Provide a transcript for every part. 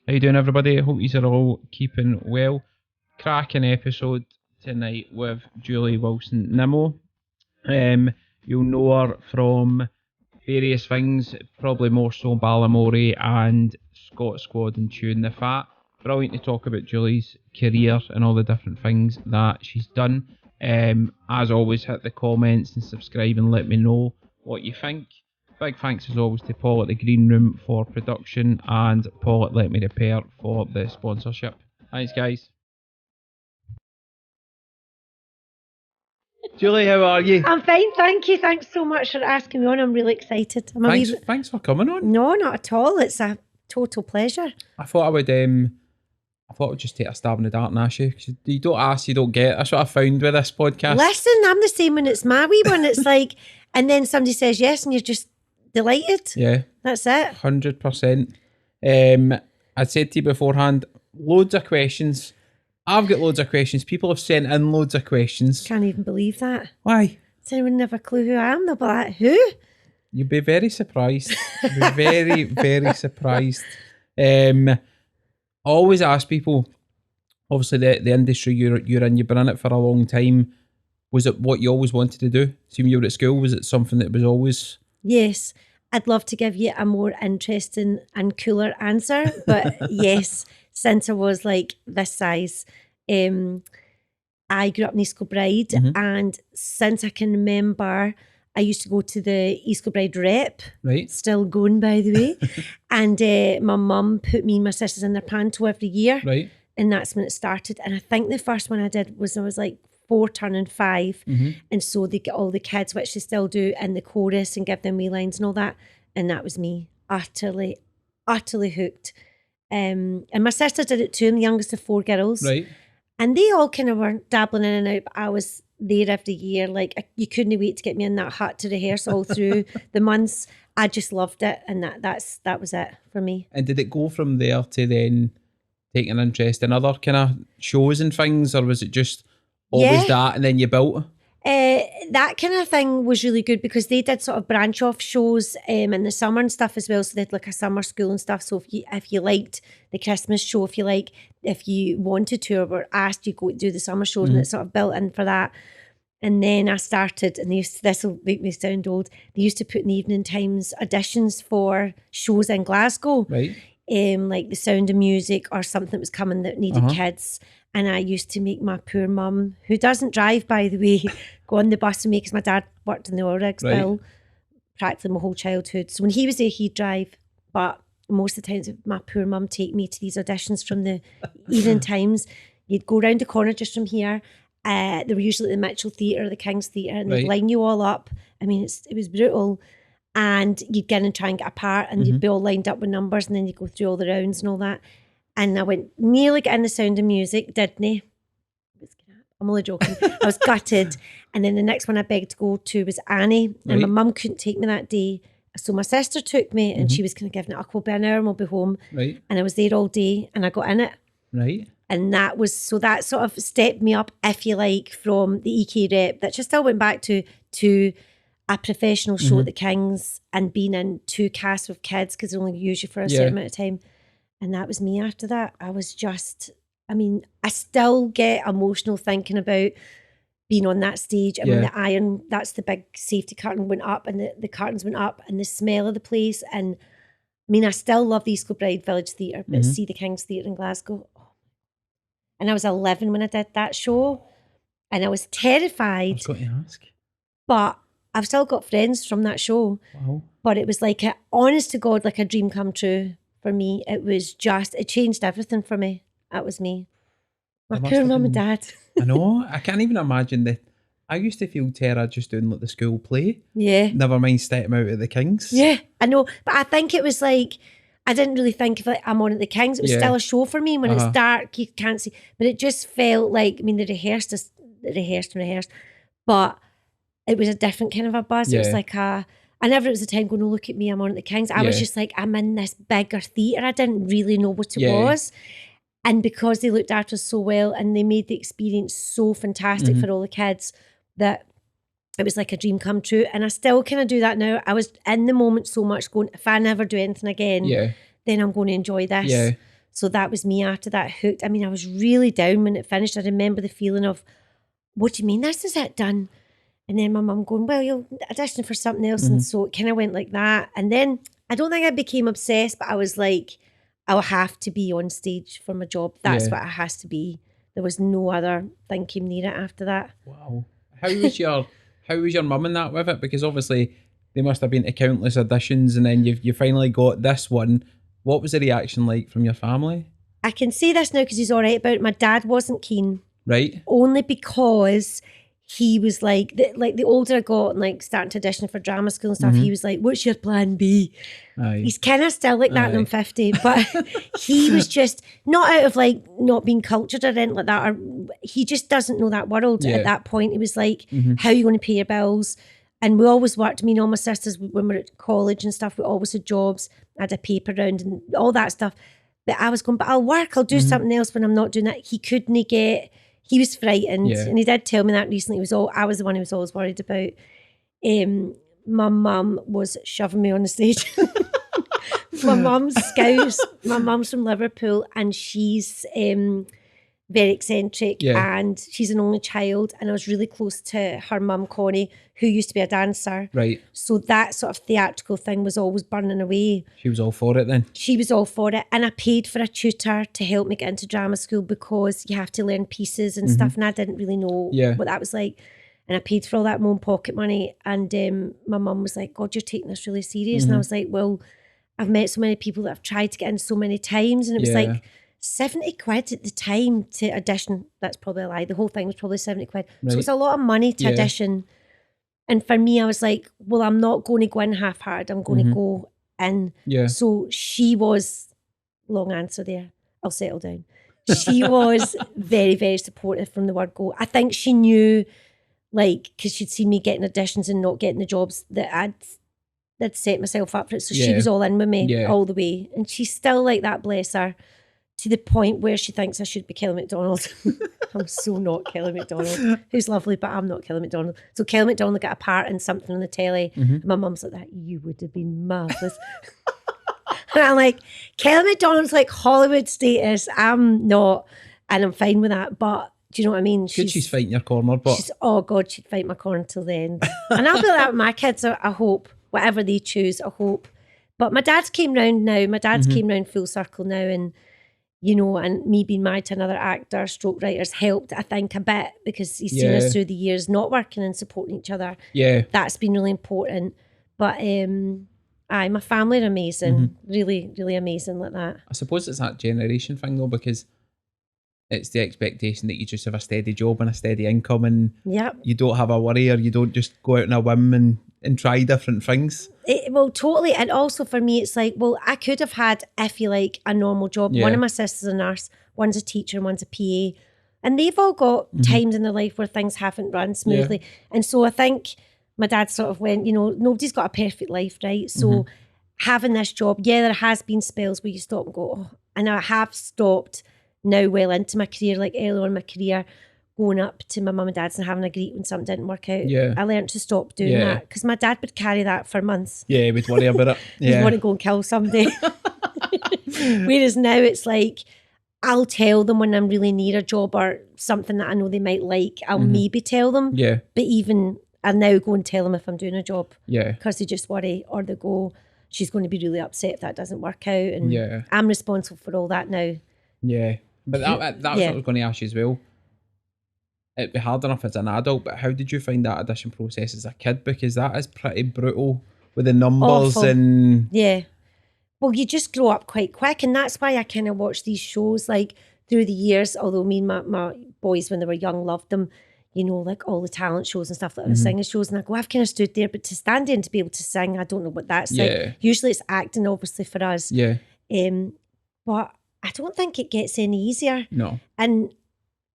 How you doing, everybody? I hope you are all keeping well. Cracking episode tonight with Julie Wilson Nimmo. You'll know her from various things, probably more so Balamori and Scott Squad and Tune the Fat. Brilliant to talk about Julie's career and all the different things that she's done. As always, hit the comments and subscribe and let me know what you think. Big thanks as always to Paul at the Green Room for production and Paul at Let Me Repair for the sponsorship. Thanks, guys. Julie, how are you? I'm fine, thank you. Thanks so much for asking me on. I'm really excited. Thanks for coming on. No, not at all. It's a total pleasure. I thought I would just take a stab in the dark and ask you. 'Cause you don't ask, you don't get. That's what I found with this podcast. Listen, I'm the same when it's my wee one. It's like, and then somebody says yes and you're just delighted. Yeah. That's it. 100%. I said to you beforehand, loads of questions. I've got loads of questions. People have sent in loads of questions. Can't even believe that. Why? Does anyone have a clue who I am? They'll be like, who? You'd be very surprised. You'd be very, very surprised. I always ask people, obviously the industry you're in, you've been in it for a long time. Was it what you always wanted to do? So when you were at school, was it something that was always... Yes. I'd love to give you a more interesting and cooler answer, but yes, since I was like this size, I grew up in East Kilbride, and since I can remember, I used to go to the East Kilbride Rep, Right. Still going, by the way, and my mum put me and my sisters in their panto every year, Right. and that's when it started. And I think the first one I did was I was like 4 turning 5, and so they get all the kids, which they still do, in the chorus and give them wee lines and all that, and that was me, utterly hooked. And my sister did it too. I'm the youngest of 4 girls, Right. and they all kind of were dabbling in and out, but I was there every year. Like, you couldn't wait to get me in that hut to rehearse all through the months. I just loved it, and that was it for me. And did it go from there to then taking an interest in other kind of shows and things, or was it just always that and then you built? That kind of thing was really good because they did sort of branch off shows in the summer and stuff as well. So they had like a summer school and stuff. So if you liked the Christmas show, if you wanted to or were asked, you go do the summer shows, and it sort of built in for that. And then I started, and this will make me sound old, they used to put in the evening times auditions for shows in Glasgow. Right. Like The Sound of Music or something that was coming that needed kids. And I used to make my poor mum, who doesn't drive, by the way, go on the bus with me because my dad worked in the oil rigs bill practically my whole childhood. So when he was there, he'd drive. But most of the times, my poor mum take me to these auditions from the evening times. You'd go round the corner just from here. They were usually at the Mitchell Theatre or the King's Theatre, and they'd line you all up. I mean, it was brutal. And you'd get in and try and get a part, and you'd be all lined up with numbers, and then you'd go through all the rounds and all that. And I went nearly getting The Sound of Music, didn't I? I'm only joking. I was gutted. And then the next one I begged to go to was Annie, and my mum couldn't take me that day. So my sister took me, and she was kind of giving it, we'll be an hour and we'll be home. Right. And I was there all day, and I got in it. Right. And that sort of stepped me up, if you like, from the EK Rep, that I still went back to a professional show at the King's and being in 2 casts with kids because they only use you for a certain amount of time. And that was me after that. I was just, I still get emotional thinking about being on that stage. And when the iron, that's the big safety curtain went up and the curtains went up and the smell of the place. And I still love the East Kilbride Village Theatre, but see the King's Theatre in Glasgow. And I was 11 when I did that show. And I was terrified. I was going to ask. But I've still got friends from that show. Wow. But it was like honest to God, like a dream come true for me. It was just, it changed everything for me. That was me. My poor mum and dad. I know. I can't even imagine that. I used to feel terror just doing like the school play. Yeah. Never mind stepping out at the King's. Yeah, I know. But I think it was like, I didn't really think of it, I'm on at the King's. It was still a show for me. When it's dark, you can't see. But it just felt like, they rehearsed. But it was a different kind of a buzz. It was like I never was the time going, oh, look at me, I'm on at the King's. I was just like, I'm in this bigger theatre. I didn't really know what it was. And because they looked after us so well and they made the experience so fantastic for all the kids, that it was like a dream come true. And I still kind of do that now. I was in the moment so much going, if I never do anything again, then I'm going to enjoy this. So that was me after that, hooked. I mean, I was really down when it finished. I remember the feeling of, what do you mean, this is it done? And then my mum going, well, you'll audition for something else. And so it kind of went like that. And then I don't think I became obsessed, but I was like, I'll have to be on stage for my job. That's what it has to be. There was no other thing came near it after that. Wow. How was your mum in that with it? Because obviously they must have been to countless auditions, and then you finally got this one. What was the reaction like from your family? I can say this now because he's all right about it. My dad wasn't keen. Right. Only because he was like the older I got and like starting to audition for drama school and stuff, he was like, what's your plan B? Aye. He's kind of still like that and I'm 50, but he was just not out of like not being cultured or anything like that, or he just doesn't know that world at that point. He was like, how are you going to pay your bills? And we always worked, me and all my sisters, when we were at college and stuff, we always had jobs. I had a paper round and all that stuff. But I was going, but I'll work, I'll do something else when I'm not doing that. He was frightened, and he did tell me that recently. I was the one who was always worried about. My mum was shoving me on the stage. My mum's Scouse. My mum's from Liverpool, and she's very eccentric, and she's an only child. And I was really close to her mum, Connie, who used to be a dancer. Right. So that sort of theatrical thing was always burning away. She was all for it then? She was all for it. And I paid for a tutor to help me get into drama school because you have to learn pieces and stuff. And I didn't really know what that was like. And I paid for all that my own pocket money. And my mum was like, God, you're taking this really serious. And I was like, well, I've met so many people that I've tried to get in so many times. And it was like 70 quid at the time to audition. That's probably a lie. The whole thing was probably 70 quid. Right. So it's a lot of money to audition. And for me, I was like, well, I'm not going to go in half-hearted. I'm going to go in. Yeah. So she was, long answer there, I'll settle down. She was very, very supportive from the word go. I think she knew, like, because she'd seen me getting auditions and not getting the jobs, that I'd set myself up for it. So she was all in with me all the way. And she's still like that, bless her, to the point where she thinks I should be Kelly MacDonald. I'm so not Kelly MacDonald, who's lovely, but I'm not Kelly MacDonald. So Kelly MacDonald got a part in something on the telly. And my mum's like, that you would have been marvellous. And I'm like, Kelly MacDonald's like Hollywood status. I'm not, and I'm fine with that. But do you know what I mean? She's fighting your corner, but oh God, she'd fight my corner till the end. And I'll be like that with my kids. I hope whatever they choose, I hope. But my dad's came round now. My dad's came round full circle now, and you know, and me being married to another actor, stroke writer's helped, I think, a bit because he's seen us through the years not working and supporting each other. Yeah. That's been really important. But my family are amazing. Really, really amazing like that. I suppose it's that generation thing though, because it's the expectation that you just have a steady job and a steady income and you don't have a worry, or you don't just go out on a whim and try different things. Well, totally. And also for me, it's like, well, I could have had, if you like, a normal job. One of my sisters is a nurse, one's a teacher, and one's a PA. And they've all got times in their life where things haven't run smoothly. And so I think my dad sort of went, you know, nobody's got a perfect life, right? So having this job, there has been spells where you stop and go, oh, and I have stopped now well into my career, like early on in my career, going up to my mum and dad's and having a greet when something didn't work out. Yeah. I learned to stop doing that because my dad would carry that for months. Yeah, he would worry about it. He'd want to go and kill somebody. Whereas now it's like, I'll tell them when I'm really near a job or something that I know they might like. I'll maybe tell them. Yeah. But even I now go and tell them if I'm doing a job. Yeah. Because they just worry, or they go, she's going to be really upset if that doesn't work out. And I'm responsible for all that now. Yeah. But that's what I was going to ask you as well. It'd be hard enough as an adult, but how did you find that audition process as a kid? Because that is pretty brutal with the numbers. Awful. And well, you just grow up quite quick, and that's why I kind of watch these shows like through the years. Although me and my boys when they were young loved them, you know, like all the talent shows and stuff like the singing shows, and I go, I've kind of stood there, but to stand in to be able to sing, I don't know what that's like. Usually it's acting, obviously, for us. Yeah. But I don't think it gets any easier. No. And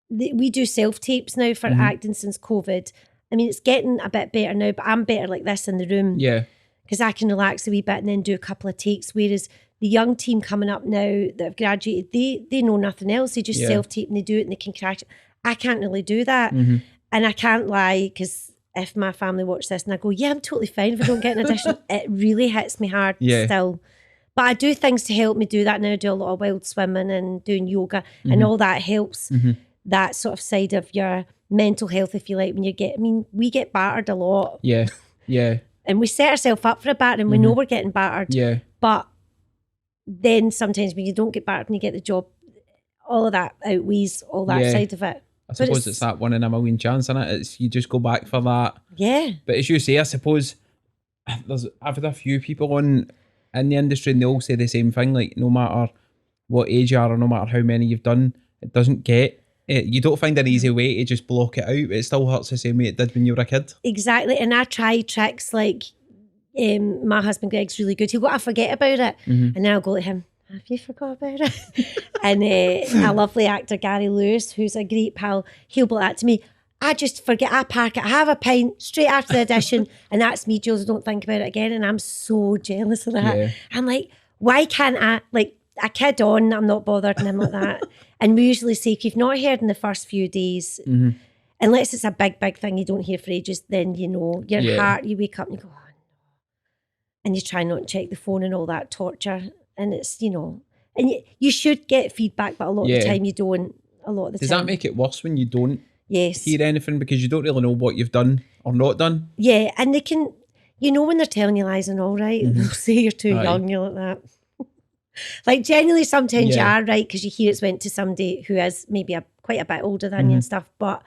we do self-tapes now for acting since COVID. I mean, it's getting a bit better now, but I'm better like this in the room. Yeah. Because I can relax a wee bit and then do a couple of takes. Whereas the young team coming up now that have graduated, they know nothing else. They just self-tape and they do it and they can crash. I can't really do that. And I can't lie, because if my family watch this and I go, yeah, I'm totally fine if I don't get an audition, it really hits me hard still. But I do things to help me do that now. I do a lot of wild swimming and doing yoga, and all that helps that sort of side of your mental health, if you like, when you get, I mean, we get battered a lot. Yeah. Yeah. And we set ourselves up for a batter and we know we're getting battered. Yeah. But then sometimes when you don't get battered and you get the job, all of that outweighs all that side of it. I suppose it's that 1 in a million chance, isn't it? It's you just go back for that. Yeah. But as you say, I suppose I've had a few people on in the industry and they all say the same thing, like no matter what age you are or no matter how many you've done, it doesn't get it. You don't find an easy way to just block it out, but it still hurts the same way it did when you were a kid. Exactly. And I try tricks like my husband Greg's really good. He'll go, I forget about it. And then I'll go to him, have you forgot about it? And a lovely actor, Gary Lewis, who's a great pal, he'll be like that to me. I just forget, I park it, I have a pint straight after the audition, and that's me, Jules, I don't think about it again. And I'm so jealous of that. Yeah. I'm like, why can't I, like, a kid on, I'm not bothered, and I'm like that. And we usually say, if you've not heard in the first few days, unless it's a big, big thing you don't hear for ages, then you know, your heart, you wake up and you go, oh, no. And you try not to check the phone and all that torture. And it's, you know, and you should get feedback, but a lot of the time you don't, a lot of the time. Does that make it worse when you don't Yes. hear anything because you don't really know what you've done or not done? Yeah, and they can, you know, when they're telling you lies and all right, they'll say you're too young, you're like that. Like generally sometimes you are right because you hear it's went to somebody who is maybe quite a bit older than you and stuff, but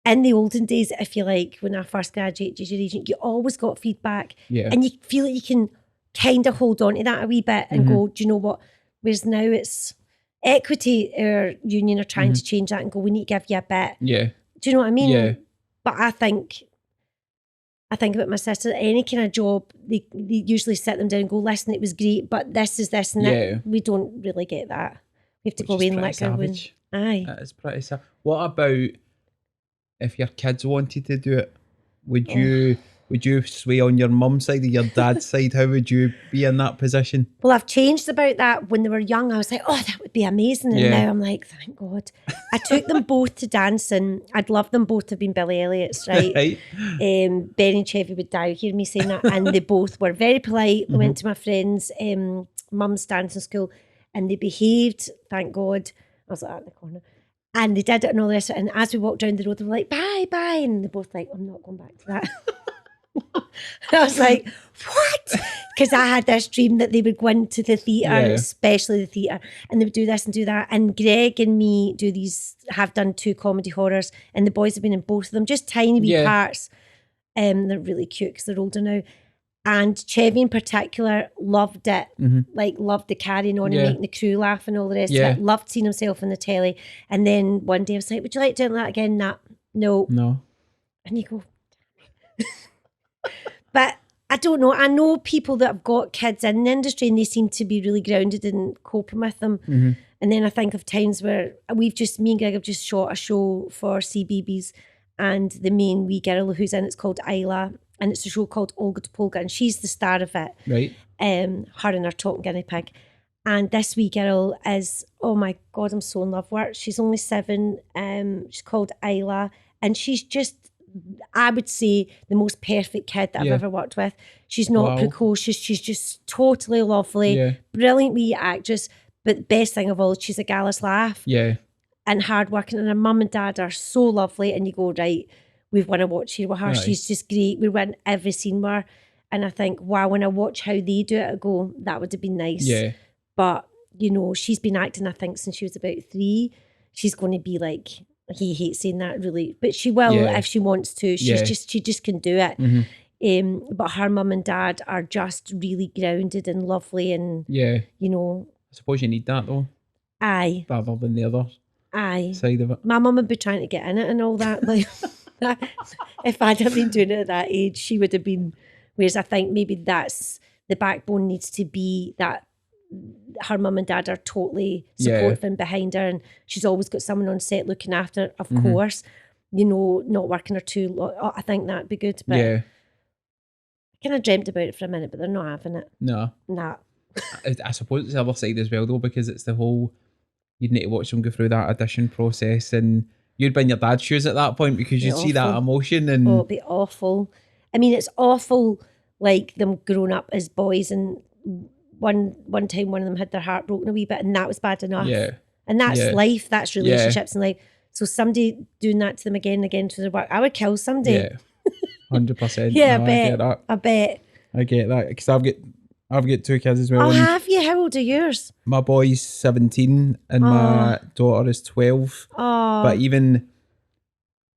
in the olden days, I feel like when I first graduated as your agent, you always got feedback and you feel like you can kind of hold on to that a wee bit and go, do you know what? Whereas now it's Equity, our union are trying to change that and go, we need to give you a bit. Yeah. Do you know what I mean? Yeah. But I think about my sister, any kind of job, they usually sit them down and go, listen, it was great, but this is this and that. We don't really get that. We have to go away and let go. Aye. That is pretty sad. What about if your kids wanted to do it? Would you sway on your mum's side or your dad's side? How would you be in that position? Well, I've changed about that. When they were young, I was like, oh, that would be amazing. And now I'm like, thank God. I took them both to dancing. I'd love them both to have been Billy Elliots, right? Ben and Chevy would die, hear me saying that. And they both were very polite. I went to my friend's mum's dancing school and they behaved, thank God. I was like, in the corner. And they did it and all this. And as we walked down the road, they were like, bye, bye. And they're both like, I'm not going back to that. And I was like, what? Because I had this dream that they would go into the theatre, especially the theatre, and they would do this and do that. And Greg and me have done 2 comedy horrors, and the boys have been in both of them, just tiny wee parts. They're really cute because they're older now. And Chevy in particular loved it, like loved the carrying on and making the crew laugh and all the rest of it. Loved seeing himself on the telly. And then one day I was like, would you like doing that again? No. And you go, but I don't know. I know people that have got kids in the industry and they seem to be really grounded in coping with them. And then I think of times where me and Greg have just shot a show for CBeebies, and the main wee girl who's in it's called Isla, and it's a show called Olga to Polka, and she's the star of it. Right. Her and her talking guinea pig. And this wee girl is, oh my God, I'm so in love with her. She's only 7. She's called Isla, and she's just, I would say, the most perfect kid that I've ever worked with. She's not precocious. She's just totally lovely, brilliant wee actress. But the best thing of all, she's a gallus laugh. And hardworking. And her mum and dad are so lovely. And you go, right, we've won a watch here with her. She's just great. We win every scene with her. And I think, wow, when I watch how they do it, I go, that would have been nice. But, you know, she's been acting, I think, since she was about 3. She's going to be like, he hates saying that really, but she will if she wants to. She just can do it. But her mum and dad are just really grounded and lovely, and you know. I suppose you need that though. Aye. Rather than the other side of it. My mum would be trying to get in it and all that. Like, if I'd have been doing it at that age, she would have been. Whereas I think maybe that's the backbone needs to be that her mum and dad are totally supportive and behind her, and she's always got someone on set looking after her, of course, you know, not working her too long. I think that'd be good, but I kind of dreamt about it for a minute, but they're not having it. No. I suppose it's the other side as well though, because it's the whole, you'd need to watch them go through that audition process, and you'd be in your dad's shoes at that point because you'd see that emotion. And it'd be awful. I mean, it's awful, like them growing up as boys and one time one of them had their heart broken a wee bit, and that was bad enough. Yeah. And that's Yeah. life, that's relationships and life. So somebody doing that to them again and again to their work, I would kill somebody. Yeah. 100%. Yeah, No, I bet. I get that. I bet. I get that because I've got 2 kids as well. Oh, and have you? How old are yours? my boy's 17 and my daughter is 12. Oh, But even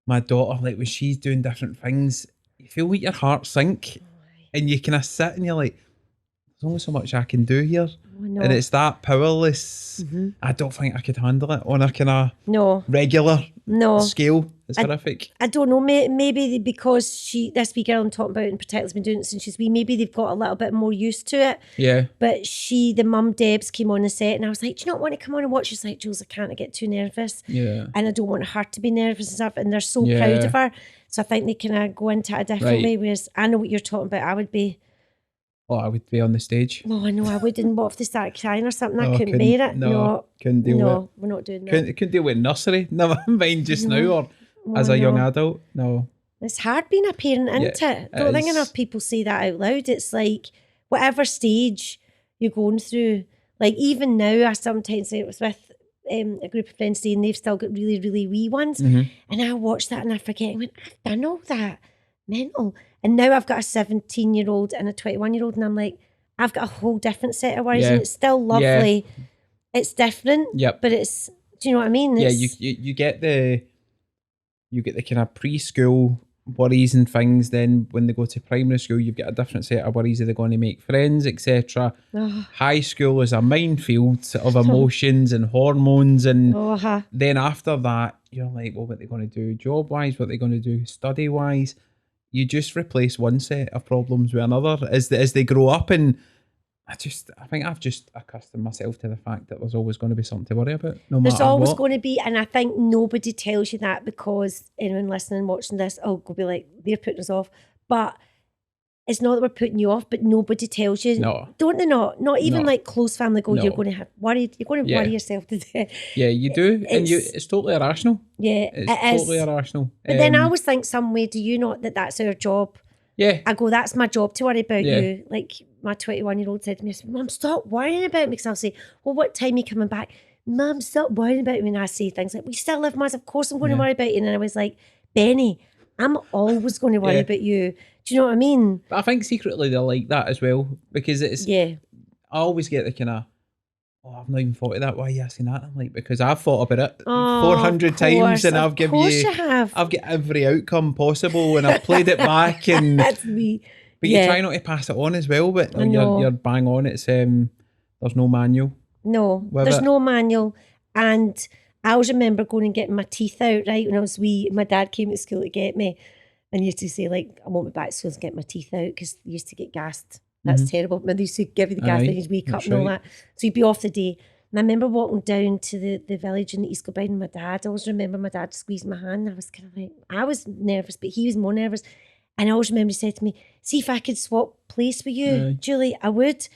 my daughter, like when she's doing different things, you feel like your heart sink, and you kind of sit and you're like, there's only so much I can do here. no. And it's that powerless. I don't think I could handle it on a kind of No, regular no. scale. It's horrific. I don't know. Maybe because this wee girl I'm talking about in particular has been doing it since she's wee. Maybe they've got a little bit more used to it. Yeah. But the mum Debs came on the set, and I was like, "Do you not want to come on and watch?" She's like, "Jules, I can't. I get too nervous." Yeah. And I don't want her to be nervous and stuff. And they're so Yeah. proud of her. So I think they kind of go into it a different Right. way. Whereas I know what you're talking about. I would be. Oh, I would be on the stage. Oh, I know I wouldn't. What if they start crying or something? I Oh, couldn't bear it. No, couldn't deal with it. We're not doing that. Couldn't deal with nursery. Never mind just now or as a young adult. No. It's hard being a parent, isn't it? I don't think is. enough people say that out loud. It's like whatever stage you're going through. Like even now, I sometimes say it was with a group of friends today, and they've still got really, really wee ones. And I watch that and I forget. I went, I've done all that. Mental. And now I've got a 17-year-old and a 21-year-old, and I'm like, I've got a whole different set of worries, Yeah. and it's still lovely. Yeah. It's different. Yep. But it's, do you know what I mean? Yeah, It's, you get the kind of preschool worries and things. Then when they go to primary school, you've got a different set of worries. Are they going to make friends, etc. Oh, High school is a minefield of emotions and hormones, and then after that, you're like, well, what are they going to do job wise? What are they going to do study wise? You just replace one set of problems with another as they grow up, and I think I've just accustomed myself to the fact that there's always going to be something to worry about. There's always what. going to be, and I think nobody tells you that because anyone listening, watching this, go be like, they're putting us off. But it's not that we're putting you off, but nobody tells you. No. Don't they not? Not even No. like close family go, No. you're going to have worried, you're going to worry yourself to death. Yeah, you do, and it's totally irrational. Yeah, It's it is. totally irrational. But then I always think some way, do you not that's our job? Yeah. I go, that's my job to worry about Yeah. you. Like my 21-year-old said to me, Mum, stop worrying about me. Because I'll say, well, what time are you coming back? Mum, stop worrying about me. And I say things like, we still live Mars. Of course I'm going to worry about you. And I was like, Benny, I'm always going to worry about you. Do you know what I mean? But I think secretly they're like that as well, because it's. Yeah. I always get the kind of, I've not even thought of that. Why are you asking that? I'm like, because I've thought about it 400 times, and I've given you. I've got every outcome possible, and I've played it back, and that's me. But you try not to pass it on as well. But you're bang on. It's there's no manual. No, there's no manual, and I always remember going and getting my teeth out. Right when I was wee, my dad came to school to get me, and used to say like, I won't be back to school and get my teeth out because they used to get gassed. That's terrible. But they used to give you the gas, then you'd wake up and all that. So you'd be off the day. And I remember walking down to the village in East Kilbride, and my dad, I always remember my dad squeezed my hand. I was kind of like, I was nervous, but he was more nervous. And I always remember he said to me, see if I could swap place with you, Julie, I would.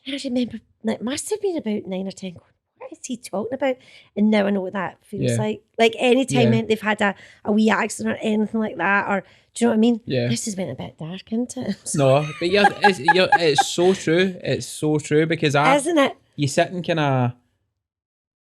And I remember, like, must have been about 9 or 10, going, what is he talking about? And now I know what that feels like. Like any time they've had a wee accident or anything like that, or do you know what I mean? Yeah. This has been a bit dark, isn't it? No, but it's so true. It's so true because isn't it? You sit and kind of,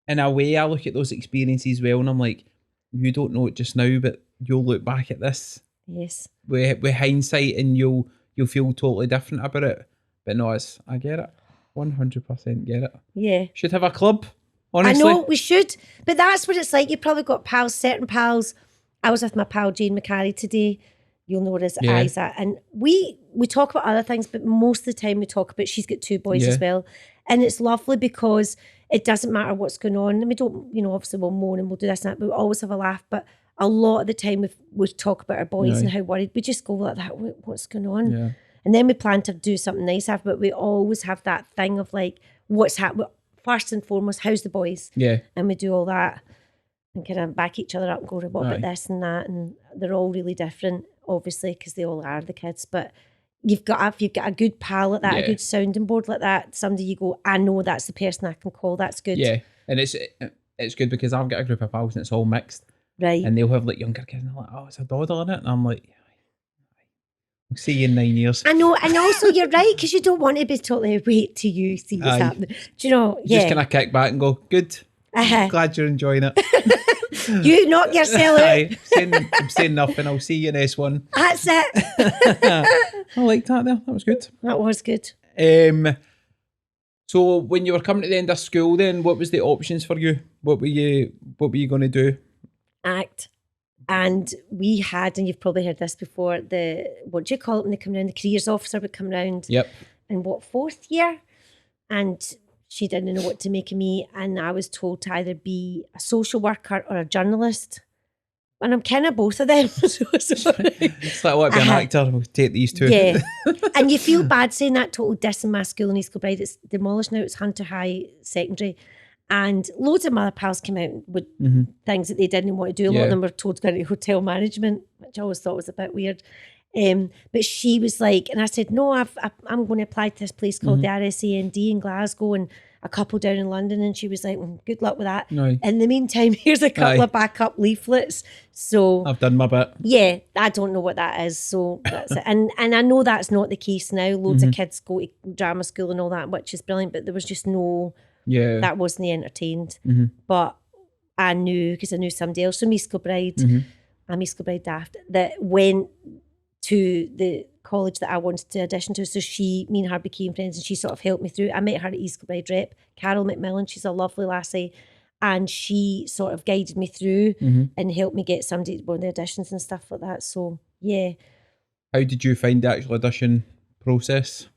in a way, I look at those experiences well, and I'm like, you don't know it just now, but you'll look back at this. Yes. With hindsight, and you'll feel totally different about it. But no, I get it. 100% get it. Yeah. Should have a club, honestly. I know, we should. But that's what it's like. You've probably got pals, certain pals. I was with my pal Jane McCarry today. You'll know her as Isa. And we talk about other things, but most of the time we talk about, she's got 2 boys as well. And it's lovely because it doesn't matter what's going on. And we don't, obviously we'll moan and we'll do this and that, but we always have a laugh. But a lot of the time we talk about our boys and how worried. We just go like that, what's going on? Yeah. And then we plan to do something nice after, but we always have that thing of like, what's happening? First and foremost, how's the boys? Yeah. And we do all that and kind of back each other up and go, what about this and that? And they're all really different, obviously, because they all are the kids. But if you've got a good pal like that, a good sounding board like that, somebody you go, I know that's the person I can call, that's good. Yeah. And it's good because I've got a group of pals and it's all mixed. Right. And they'll have like younger kids and they're like, oh, it's a doddle in it. And I'm like, I'll see you in 9 years. I know, and also you're right, because you don't want to be totally wait till you see what's happening. Do you know? Yeah. Just kind of kick back and go, good. Glad you're enjoying it. You knock yourself out. I'm saying nothing. I'll see you in S1. That's it. I liked that there. That was good. That was good. So when you were coming to the end of school then, what was the options for you? What were you going to do? Act. And we had, and you've probably heard this before, what do you call it when they come round? The careers officer would come round. Yep. In what, 4th year? And she didn't know what to make of me. And I was told to either be a social worker or a journalist. And I'm kind of both of them. It's like, I want to be an actor. We'll take these two. Yeah. And you feel bad saying that, total dissing my school in East Kilbride. It's demolished now. It's Hunter High Secondary. And loads of my other pals came out with things that they didn't want to do. A lot of them were told to go into hotel management, which I always thought was a bit weird. But she was like, and I said, no, I'm going to apply to this place called the RSAND in Glasgow and a couple down in London. And she was like, well, good luck with that. Aye. In the meantime, here's a couple of backup leaflets. So I've done my bit. Yeah, I don't know what that is. So that's it. And I know that's not the case now. Loads of kids go to drama school and all that, which is brilliant. But there was just no... Yeah, that wasn't entertained. But I knew, because I knew somebody else from East Kilbride, I'm East Kilbride daft, that went to the college that I wanted to audition to. So me and her became friends, and she sort of helped me through. I met her at East Kilbride Rep, Carol McMillan. She's a lovely lassie, and she sort of guided me through and helped me get somebody to go on the auditions and stuff like that. So yeah. How did you find the actual audition process?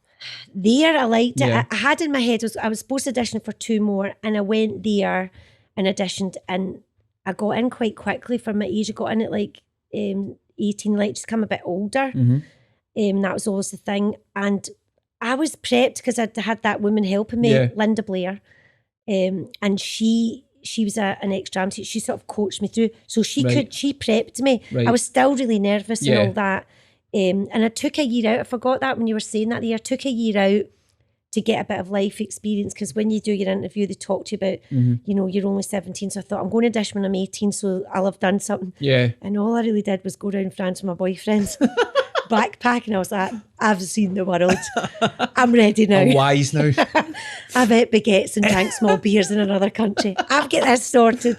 There, I liked it. Yeah. I had in my head, I was supposed to audition for 2 more, and I went there and auditioned, and I got in quite quickly for my age. I got in at like 18, like just come a bit older. That was always the thing. And I was prepped because I had that woman helping me, Linda Blair. And she was an ex-drama teacher. She sort of coached me through. So she prepped me. Right. I was still really nervous and all that. And I took a year out. I forgot that when you were saying that. I took a year out to get a bit of life experience, because when you do your interview, they talk to you about, you know, you're only 17. So I thought, I'm going to audition when I'm 18, so I'll have done something. Yeah. And all I really did was go around France with my boyfriends, backpack, and I was like, I've seen the world. I'm ready now. I'm wise now. I've ate baguettes and drank small beers in another country. I've got this sorted.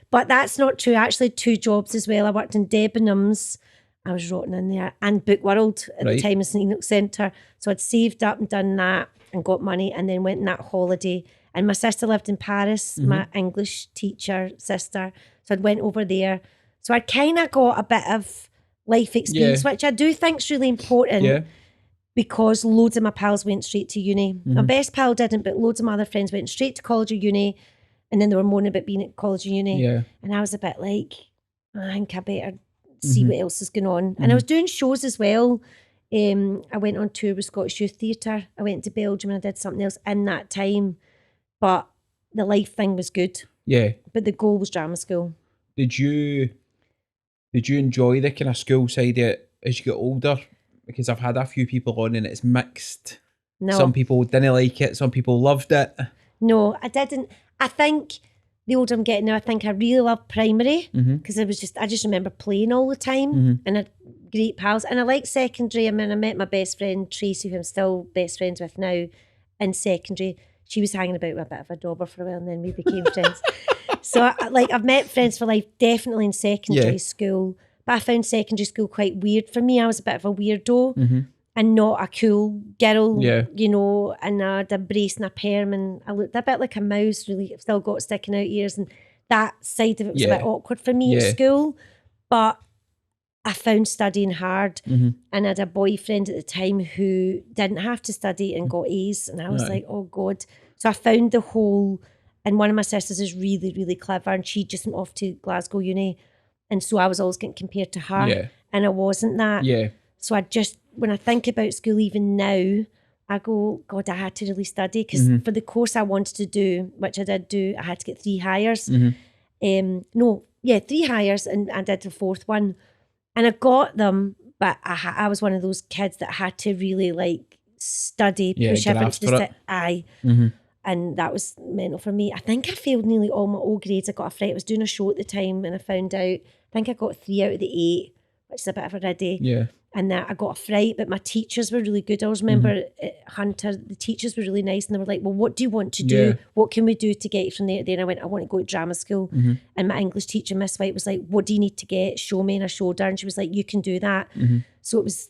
But that's not true. Actually, 2 jobs as well. I worked in Debenhams. I was rotting in there, and Book World at the time in St Enoch Centre. So I'd saved up and done that and got money, and then went on that holiday. And my sister lived in Paris, my English teacher sister. So I'd went over there. So I kind of got a bit of life experience, which I do think is really important, because loads of my pals went straight to uni. My best pal didn't, but loads of my other friends went straight to college or uni, and then they were moaning about being at college or uni. And I was a bit like, I think I better see what else is going on. And I was doing shows as well. I went on tour with Scottish Youth Theatre. I went to Belgium and I did something else in that time. But the life thing was good. Yeah. But the goal was drama school. Did you enjoy the kind of school side of it as you get older? Because I've had a few people on and it's mixed. No. Some people didn't like it. Some people loved it. No, I didn't. I think the older I'm getting now, I think I really love primary, because I just remember playing all the time and I had great pals. And I like secondary. I mean, I met my best friend Tracy, who I'm still best friends with now, in secondary. She was hanging about with a bit of a dauber for a while, and then we became friends. So I've met friends for life, definitely in secondary school. But I found secondary school quite weird. For me, I was a bit of a weirdo and not a cool girl, you know, and I had a brace and a perm, and I looked a bit like a mouse, really. I've still got sticking out ears, and that side of it was a bit awkward for me at school. But I found studying hard, and I had a boyfriend at the time who didn't have to study and got A's, and I was like, oh God. So I found the whole, and one of my sisters is really, really clever, and she just went off to Glasgow Uni, and so I was always getting compared to her, and I wasn't that. So I just, when I think about school even now, I go, God, I had to really study, because for the course I wanted to do, which I did do, I had to get 3 hires. 3 hires, and I did the 4th one. And I got them, but I was one of those kids that had to really like study, push everything to the eye. And that was mental for me. I think I failed nearly all my O grades. I got a fright. I was doing a show at the time, and I found out, I think I got 3 out of the 8, which is a bit of a riddy. and that I got a fright, but my teachers were really good. I always remember at Hunter, the teachers were really nice, and they were like, well, what do you want to do? Yeah. What can we do to get you from there to there? And I went, I want to go to drama school. And my English teacher, Miss White, was like, what do you need to get? Show me. And I showed her, and she was like, you can do that. So it was,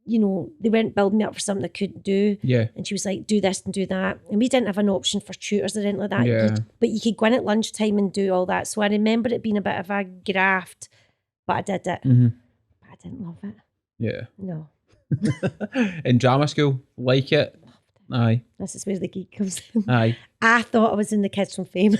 you know, they weren't building me up for something I couldn't do. Yeah. And she was like, do this and do that. And we didn't have an option for tutors or anything like that. Yeah. But you could go in at lunchtime and do all that. So I remember it being a bit of a graft, but I did it. But I didn't love it. Yeah. No. In drama school, like it? Aye. This is where the geek comes in. Aye. I thought I was in the Kids from Fame.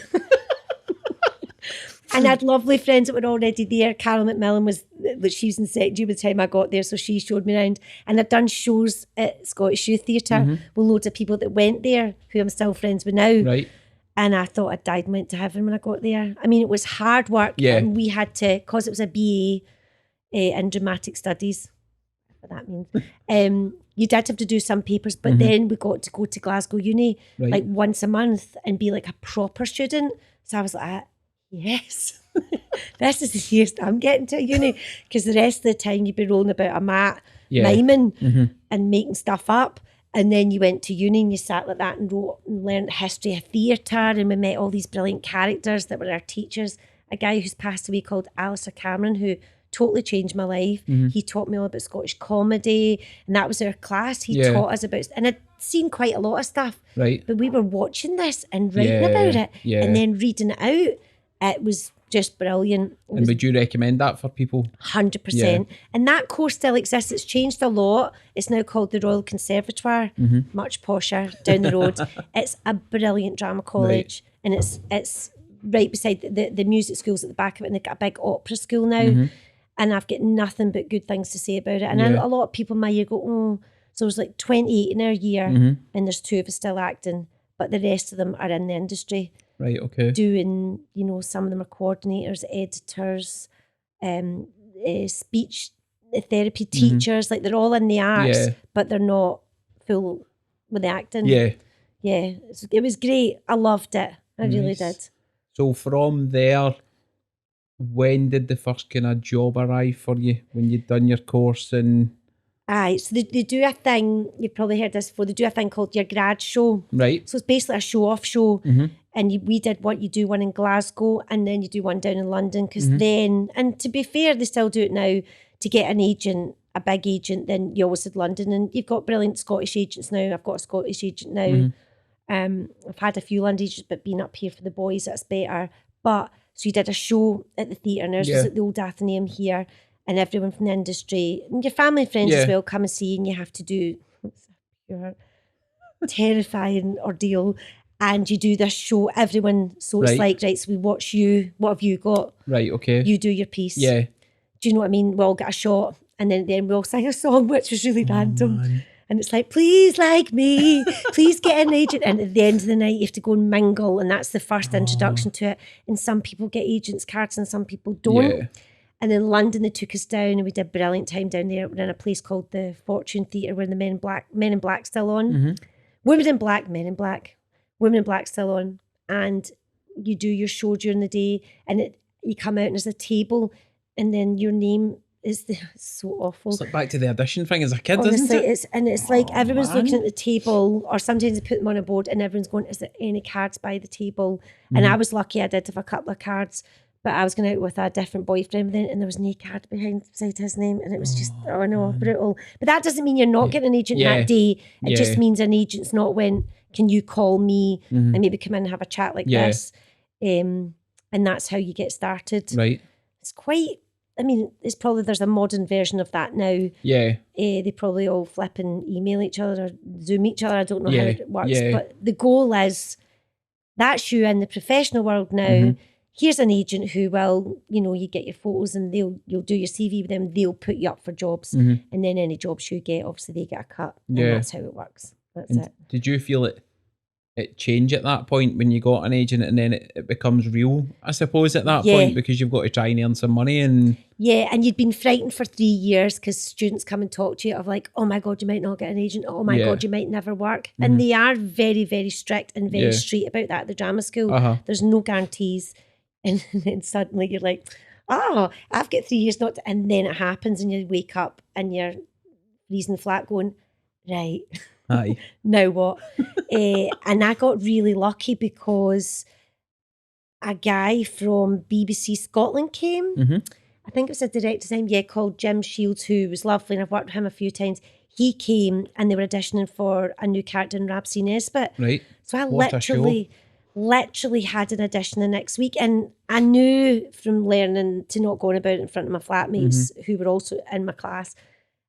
And I had lovely friends that were already there. Carol McMillan she was in second year by the time I got there, so she showed me around. And I'd done shows at Scottish Youth Theatre with loads of people that went there, who I'm still friends with now. Right. And I thought I'd died and went to heaven when I got there. I mean, it was hard work. Yeah. And we had to, because it was a BA in dramatic studies, what that means. You did have to do some papers, but then we got to go to Glasgow Uni like once a month and be like a proper student. So I was like, yes, this is the yearest I'm getting to uni, because the rest of the time you'd be rolling about a mat, miming and making stuff up. And then you went to uni and you sat like that and wrote and learned history of theatre, and we met all these brilliant characters that were our teachers. A guy who's passed away called Alistair Cameron, who totally changed my life. He taught me all about Scottish comedy, and that was our class. He taught us about, and I'd seen quite a lot of stuff, but we were watching this and writing about it and then reading it out. It was just brilliant. And would you recommend that for people? 100%. And that course still exists. It's changed a lot. It's now called the Royal Conservatoire, much posher down the road. It's a brilliant drama college, and it's right beside the music schools at the back of it, and they've got a big opera school now. And I've got nothing but good things to say about it. And a lot of people in my year go, oh, so there's like 28 in our year, and there's 2 of us still acting, but the rest of them are in the industry. Right, okay. Doing, you know, some of them are coordinators, editors, speech therapy teachers, like they're all in the arts, but they're not full with the acting. Yeah. It was great. I loved it. I really did. So from there, when did the first kind of job arrive for you, when you'd done your course? And aye, so they do a thing, you've probably heard this before, they do a thing called your grad show. Right. So it's basically a show-off show. And we did you do one in Glasgow, and then you do one down in London, because then, and to be fair, they still do it now, to get an agent, a big agent, then you always did London, and you've got brilliant Scottish agents now. I've got a Scottish agent now. I've had a few London agents, but being up here for the boys, that's better. But so you did a show at the theatre, and ours was at the Old Athenaeum here, and everyone from the industry and your family and friends as well come and see, and you have to do your terrifying ordeal, and you do this show, everyone, so it's like, right, so we watch you, what have you got? Right, okay. You do your piece. Yeah. Do you know what I mean? We all get a shot, and then we all sing a song, which was really random. Man. And it's like, please like me, please get an agent. And at the end of the night, you have to go and mingle, and that's the first introduction to it. And some people get agents' cards and some people don't. Yeah. And in London, they took us down, and we did a brilliant time down there. We're in a place called the Fortune Theatre, where the Men in Black still on. Women in Black, Men in Black. Women in Black still on. And you do your show during the day, and you come out and there's a table, and then your name is so awful. It's like back to the audition thing as a kid, honestly, isn't it? It's like everyone's looking at the table, or sometimes they put them on a board and everyone's going, is there any cards by the table? And I was lucky, I did have a couple of cards, but I was going out with a different boyfriend then, and there was no card beside his name, and it was just, brutal. But that doesn't mean you're not getting an agent that day. It just means an agent's not when, can you call me and maybe come in and have a chat like this? And that's how you get started. Right. It's quite, I mean, there's a modern version of that now. Yeah. They probably all flip and email each other or Zoom each other. I don't know how it works, but the goal is, that's you in the professional world now. Here's an agent who will, you get your photos and you'll do your CV with them. They'll put you up for jobs, and then any jobs you get, obviously they get a cut. And that's how it works. That's it. Did you feel it change at that point when you got an agent, and then it becomes real, I suppose, at that point, because you've got to try and earn some money? And you'd been frightened for 3 years because students come and talk to you of like, oh my God, you might not get an agent. Oh my God, you might never work. And they are very, very strict and very straight about that at the drama school. There's no guarantees. And then suddenly you're like, oh, I've got 3 years not to, and then it happens and you wake up and you're freezing flat going, right, Aye. now what? And I got really lucky because a guy from BBC Scotland came. Mm-hmm. I think it was a director's name, called Jim Shields, who was lovely, and I've worked with him a few times. He came and they were auditioning for a new character in Rhapsody Nesbitt. Right. So I What a literally had an audition the next week. And I knew from learning to not go on about it in front of my flatmates who were also in my class.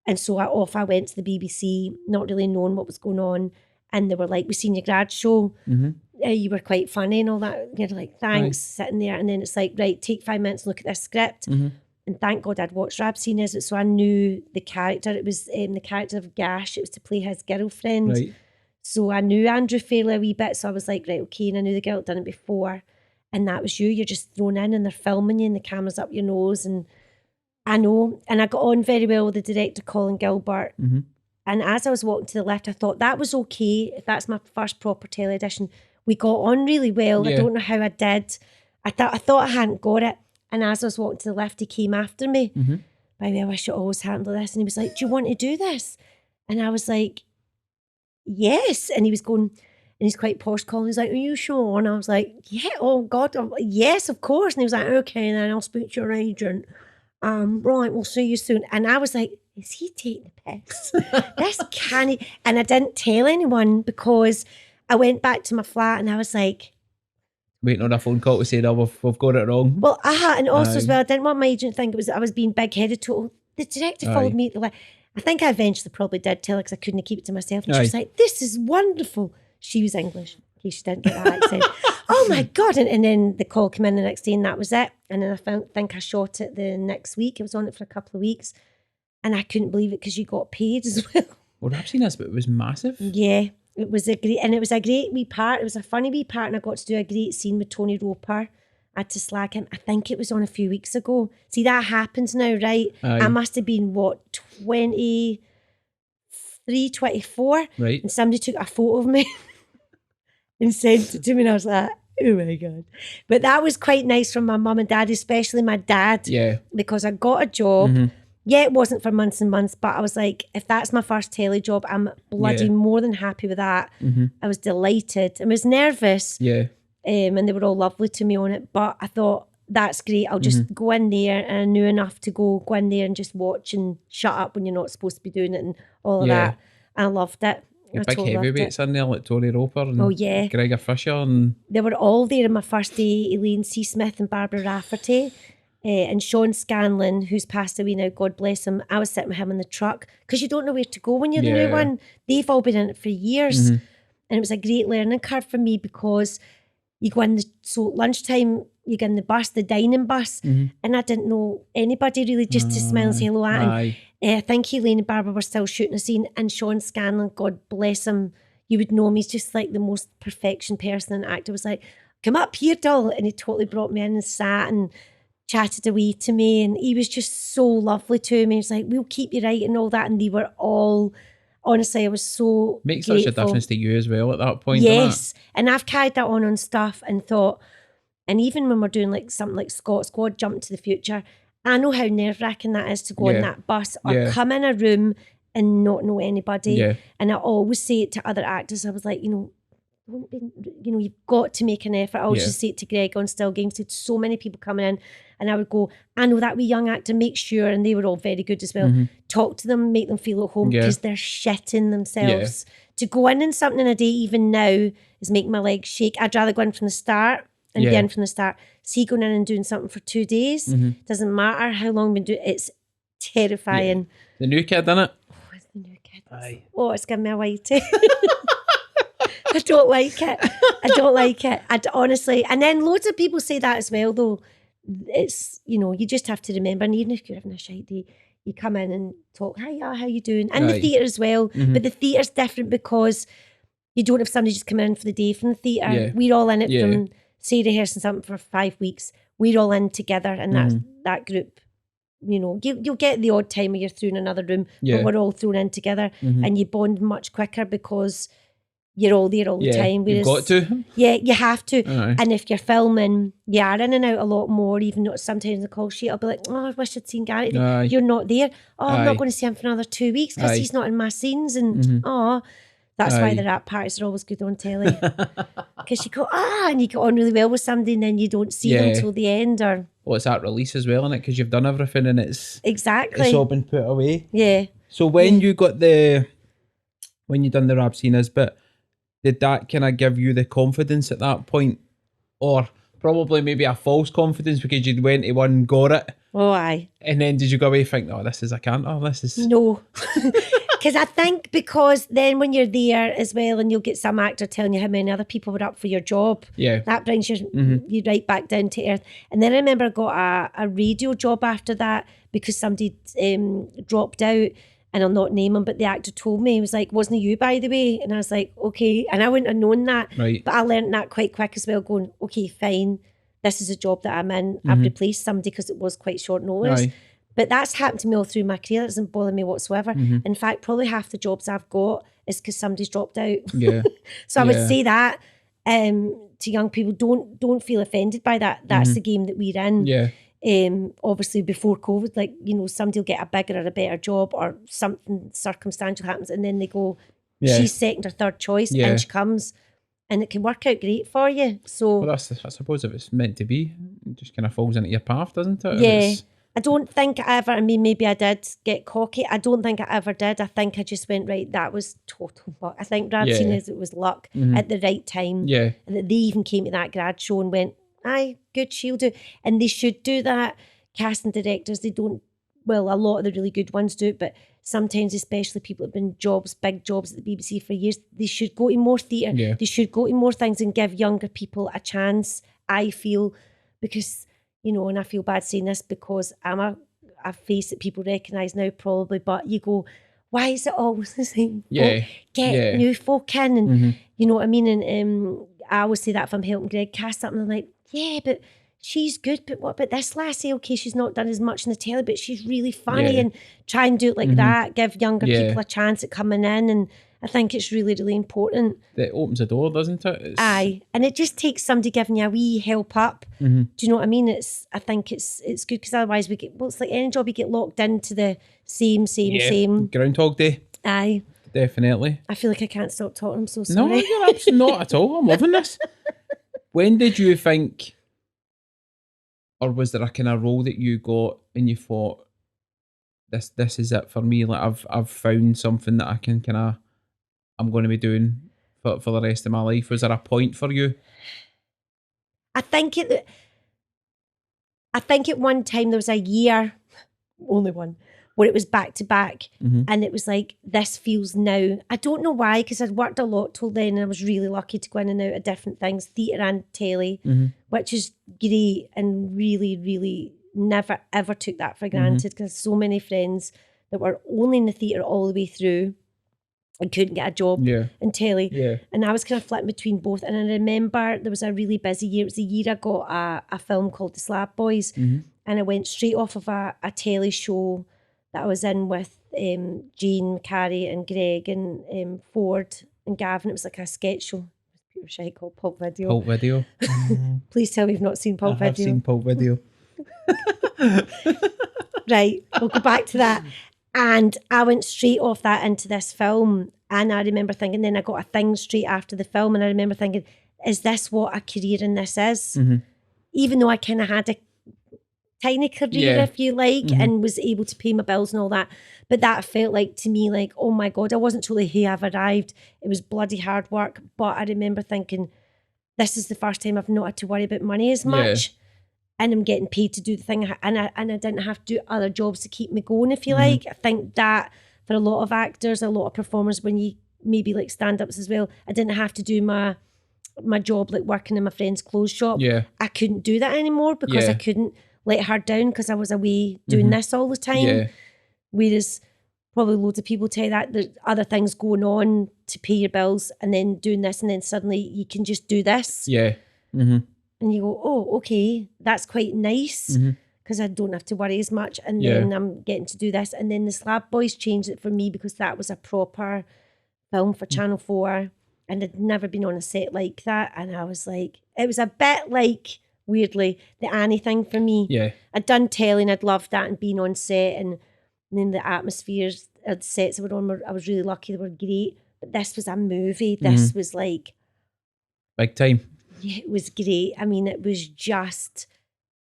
And so I went to the BBC, not really knowing what was going on. And they were like, "We've seen your grad show. You were quite funny and all that." You're like, "Thanks," sitting there. And then it's like, "Right, take 5 minutes and look at this script." And thank God I'd watched Rhapsody Nesbitt, so I knew the character. It was the character of Gash. It was to play his girlfriend. Right. So I knew Andrew Fairley a wee bit. So I was like, right, okay. And I knew the girl had done it before. And that was you. You're just thrown in and they're filming you and the camera's up your nose. And I know. And I got on very well with the director, Colin Gilbert. And as I was walking to the left, I thought that was okay. If that's my first proper telly audition. We got on really well. Yeah. I don't know how I did. I thought I hadn't got it. And as I was walking to the left, he came after me. By the way, I wish it always happened like this. And he was like, "Do you want to do this?" And I was like, "Yes." And he was going, and he's quite posh, Colin. He's like, "Are you sure?" And I was like, "Yeah, oh God, yes, of course." And he was like, "Okay, then I'll speak to your agent. Right, we'll see you soon." And I was like, is he taking the piss? This can't. And I didn't tell anyone because I went back to my flat and I was like, waiting on a phone call to say, "No, we've got it wrong." Well, and also as well, I didn't want my agent to think I was being big-headed. The director followed me. I think I eventually probably did tell her because I couldn't keep it to myself. And she was like, "This is wonderful." She was English, in case she didn't get that accent. Oh my God. And then the call came in the next day and that was it. And then I think I shot it the next week. I was on it for a couple of weeks and I couldn't believe it because you got paid as well. Well, Rhapsody Nesbitt was massive. Yeah. It was a great wee part. It was a funny wee part and I got to do a great scene with Tony Roper. I had to slag him. I think it was on a few weeks ago. See, that happens now, right? Aye. I must have been, 23, 24? Right. And somebody took a photo of me and sent it to me and I was like, oh my God. But that was quite nice from my mum and dad, especially my dad. Yeah. Because I got a job. Yeah, it wasn't for months and months, but I was like, if that's my first telly job, I'm bloody more than happy with that. I was delighted. I was nervous. Yeah. And they were all lovely to me on it. But I thought, that's great. I'll just go in there. And I knew enough to go in there and just watch and shut up when you're not supposed to be doing it and all of that. And I loved it. Big heavyweights in there like Tony Roper and Gregor Fisher. And they were all there on my first day. Elaine C. Smith and Barbara Rafferty. And Sean Scanlon, who's passed away now, God bless him. I was sitting with him in the truck because you don't know where to go when you're the new one. They've all been in it for years. And it was a great learning curve for me because you go in lunchtime, you get in the bus, the dining bus, and I didn't know anybody really, just to smile and say hello at. And I think Elaine and Barbara were still shooting a scene, and Sean Scanlon, God bless him, you would know him, he's just like the most perfection person and actor, was like, "Come up here, doll," and he totally brought me in and sat and chatted away to me, and he was just so lovely to me. He was like, "We'll keep you right," and all that, and they were all, honestly, I was so makes grateful. Such a difference to you as well at that point. Yes, and I've carried that on stuff and thought, and even when we're doing like something like Scott Squad, Jump to the Future, I know how nerve-wracking that is to go on that bus or come in a room and not know anybody. And I always say it to other actors, I was like, don't be, you've got to make an effort. I always just say it to Greg on Still Games, had so many people coming in, and I would go, I know that wee young actor, make sure, and they were all very good as well, talk to them, make them feel at home, because they're shitting themselves. To go in something in a day, even now, is making my legs shake. I'd rather go in from the start and be in from the start. See, going in and doing something for 2 days, doesn't matter how long we've been doing it, it's terrifying. The new kid, innit? Oh, it's the new kid. Aye. Oh, it's giving me a whitey. I don't like it. I don't like it. Honestly. And then loads of people say that as well, though. It's, you just have to remember, and even if you're having a shite day, you come in and talk, "Hi, how you doing?" And the theatre as well. But the theatre's different because you don't have somebody just coming in for the day from the theatre. We're all in it from, say, rehearsing something for 5 weeks. We're all in together, and that's that group. You'll get the odd time where you're through in another room, but we're all thrown in together, and you bond much quicker because you're all there all the time. You've got to. Yeah, you have to. Aye. And if you're filming, you are in and out a lot more, even though sometimes the call sheet, I'll be like, oh, I wish I'd seen Gary. Aye. You're not there. Oh, I'm Aye. not going to see him for another 2 weeks because Aye. he's not in my scenes. And that's why Aye. the rap parties are always good on telly. Because you go, and you get on really well with somebody and then you don't see them till the end. Or Well, it's that release as well, isn't it? Because you've done everything and it's exactly. all been put away. Yeah. So when you got when you done the Rabcinas bit, did that kind of give you the confidence at that point? Or probably maybe a false confidence because you went to one, got it, Oh, aye. and then did you go away think, oh, this is a canter, this is... No. Because I think because then when you're there as well and you'll get some actor telling you how many other people were up for your job, Yeah. that brings you right back down to earth. And then I remember I got a radio job after that because somebody dropped out, and I'll not name him, but the actor told me, he was like, wasn't it you, by the way? And I was like, okay. And I wouldn't have known that. Right. But I learned that quite quick as well, going, okay, fine. This is a job that I'm in. I've replaced somebody because it was quite short notice. Aye. But that's happened to me all through my career. That doesn't bother me whatsoever. In fact, probably half the jobs I've got is because somebody's dropped out. Yeah. So I would say that to young people, don't feel offended by that. That's the game that we're in. Yeah. Obviously before COVID, like, you know, somebody will get a bigger or a better job or something circumstantial happens and then they go, she's second or third choice and she comes and it can work out great for you. So Well, I suppose if it's meant to be, it just kind of falls into your path, doesn't it? yeah. I don't think I ever, I mean, maybe I did get cocky. I don't think I ever did. I think I just went, right, that was total luck. I think Rabcinas, it was luck at the right time. Yeah. And that they even came to that grad show and went, aye, good, she'll do. And they should do that. Casting directors, they don't, well, a lot of the really good ones do it, but sometimes, especially people that have been big jobs at the BBC for years, they should go to more theatre. Yeah. They should go to more things and give younger people a chance, I feel, because, you know, and I feel bad saying this because I'm a face that people recognise now probably, but you go, why is it always the same? Yeah. Get new folk in and you know what I mean? And I always say that if I'm helping Greg cast something, I'm like, yeah, but she's good, but what about this lassie? Okay, she's not done as much in the telly, but she's really funny and try and do it like that, give younger people a chance at coming in. And I think it's really, really important. It opens the door, doesn't it? Aye. And it just takes somebody giving you a wee help up. Do you know what I mean? I think it's good because otherwise we get, well, it's like any job, you get locked into the same. Groundhog Day. Aye. Definitely. I feel like I can't stop talking. I'm so sorry. No, you're absolutely not at all. I'm loving this. When did you think, or was there a kind of role that you got and you thought, this is it for me? Like I've found something that I can I'm going to be doing for the rest of my life. Was there a point for you? I think at one time there was a year, only one, where it was back to back and it was like, this feels now. I don't know why, because I'd worked a lot till then and I was really lucky to go in and out of different things, theatre and telly, which is great, and really, really never ever took that for granted because so many friends that were only in the theatre all the way through and couldn't get a job in telly. Yeah. And I was kind of flipping between both. And I remember there was a really busy year. It was the year I got a film called The Slab Boys. And I went straight off of a telly show that I was in with Jean, Carrie and Greg and Ford and Gavin. It was like a sketch show. It was pure shite called Pulp Video. Pulp Video. Please tell me you've not seen Pulp Video. I've seen Pulp Video. Right, we'll go back to that. And I went straight off that into this film. And I remember thinking, then I got a thing straight after the film. And I remember thinking, is this what a career in this is? Even though I kind of had a tiny career, if you like, and was able to pay my bills and all that. But that felt like to me, like, oh my God, I wasn't totally, hey, I've arrived. It was bloody hard work. But I remember thinking, this is the first time I've not had to worry about money as much. And I'm getting paid to do the thing, and I didn't have to do other jobs to keep me going, if you like. I think that for a lot of actors, a lot of performers, when you maybe like stand-ups as well, I didn't have to do my job like working in my friend's clothes shop. I couldn't do that anymore because I couldn't let her down because I was away doing this all the time. Whereas probably loads of people tell you that there's other things going on to pay your bills and then doing this, and then suddenly you can just do this. And you go, oh, okay, that's quite nice because I don't have to worry as much. And then I'm getting to do this. And then the Slab Boys changed it for me because that was a proper film for Channel 4. And I'd never been on a set like that. And I was like, it was a bit like, weirdly, the Annie thing for me. Yeah. I'd done telly and I'd loved that and being on set and then the atmospheres, the sets that were on, I was really lucky, they were great. But this was a movie. This was like... Big time. Yeah, it was great. I mean, it was just...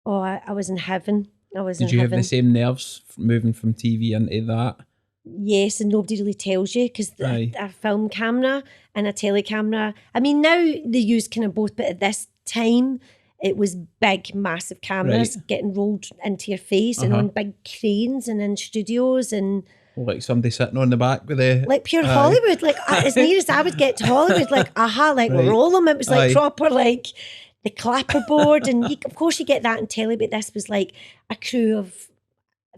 Oh, I was in heaven. I was in Did you heaven. have the same nerves moving from TV into that? Yes, and nobody really tells you because a film camera and a tele camera. I mean, now they use kind of both, but at this time, it was big, massive cameras getting rolled into your face and on big cranes and in studios and... Like somebody sitting on the back with the... Like pure Hollywood, like as near as I would get to Hollywood, like roll them. It was like proper, like the clapperboard. And of course you get that in telly, but this was like a crew of,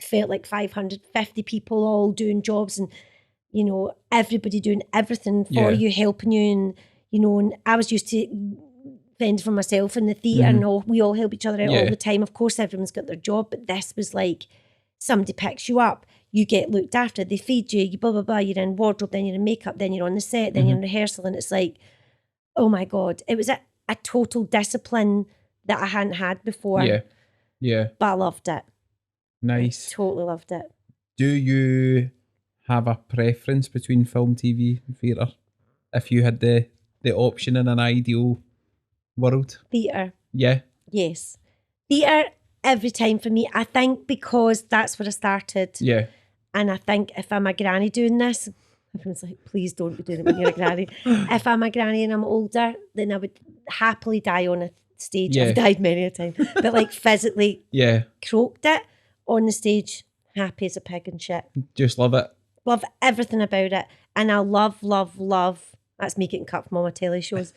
felt like 550 people all doing jobs and, you know, everybody doing everything for you, helping you. And, you know, and I was used to fend for myself in the theatre and we all help each other out all the time. Of course, everyone's got their job, but this was like somebody picks you up. You get looked after, they feed you, you blah, blah, blah, you're in wardrobe, then you're in makeup, then you're on the set, then you're in rehearsal, and it's like, oh my God. It was a total discipline that I hadn't had before. Yeah, yeah. But I loved it. Nice. I totally loved it. Do you have a preference between film, TV and theatre? If you had the option in an ideal world? Theatre. Yeah? Yes. Theatre every time for me. I think because that's where I started. Yeah. And I think if I'm a granny doing this, everyone's like, please don't be doing it when you're a granny. If I'm a granny and I'm older, then I would happily die on a stage. I've died many a time. But like physically croaked it on the stage, happy as a pig and shit. Just love it. Love everything about it. And I love, that's me getting cut from all my telly shows.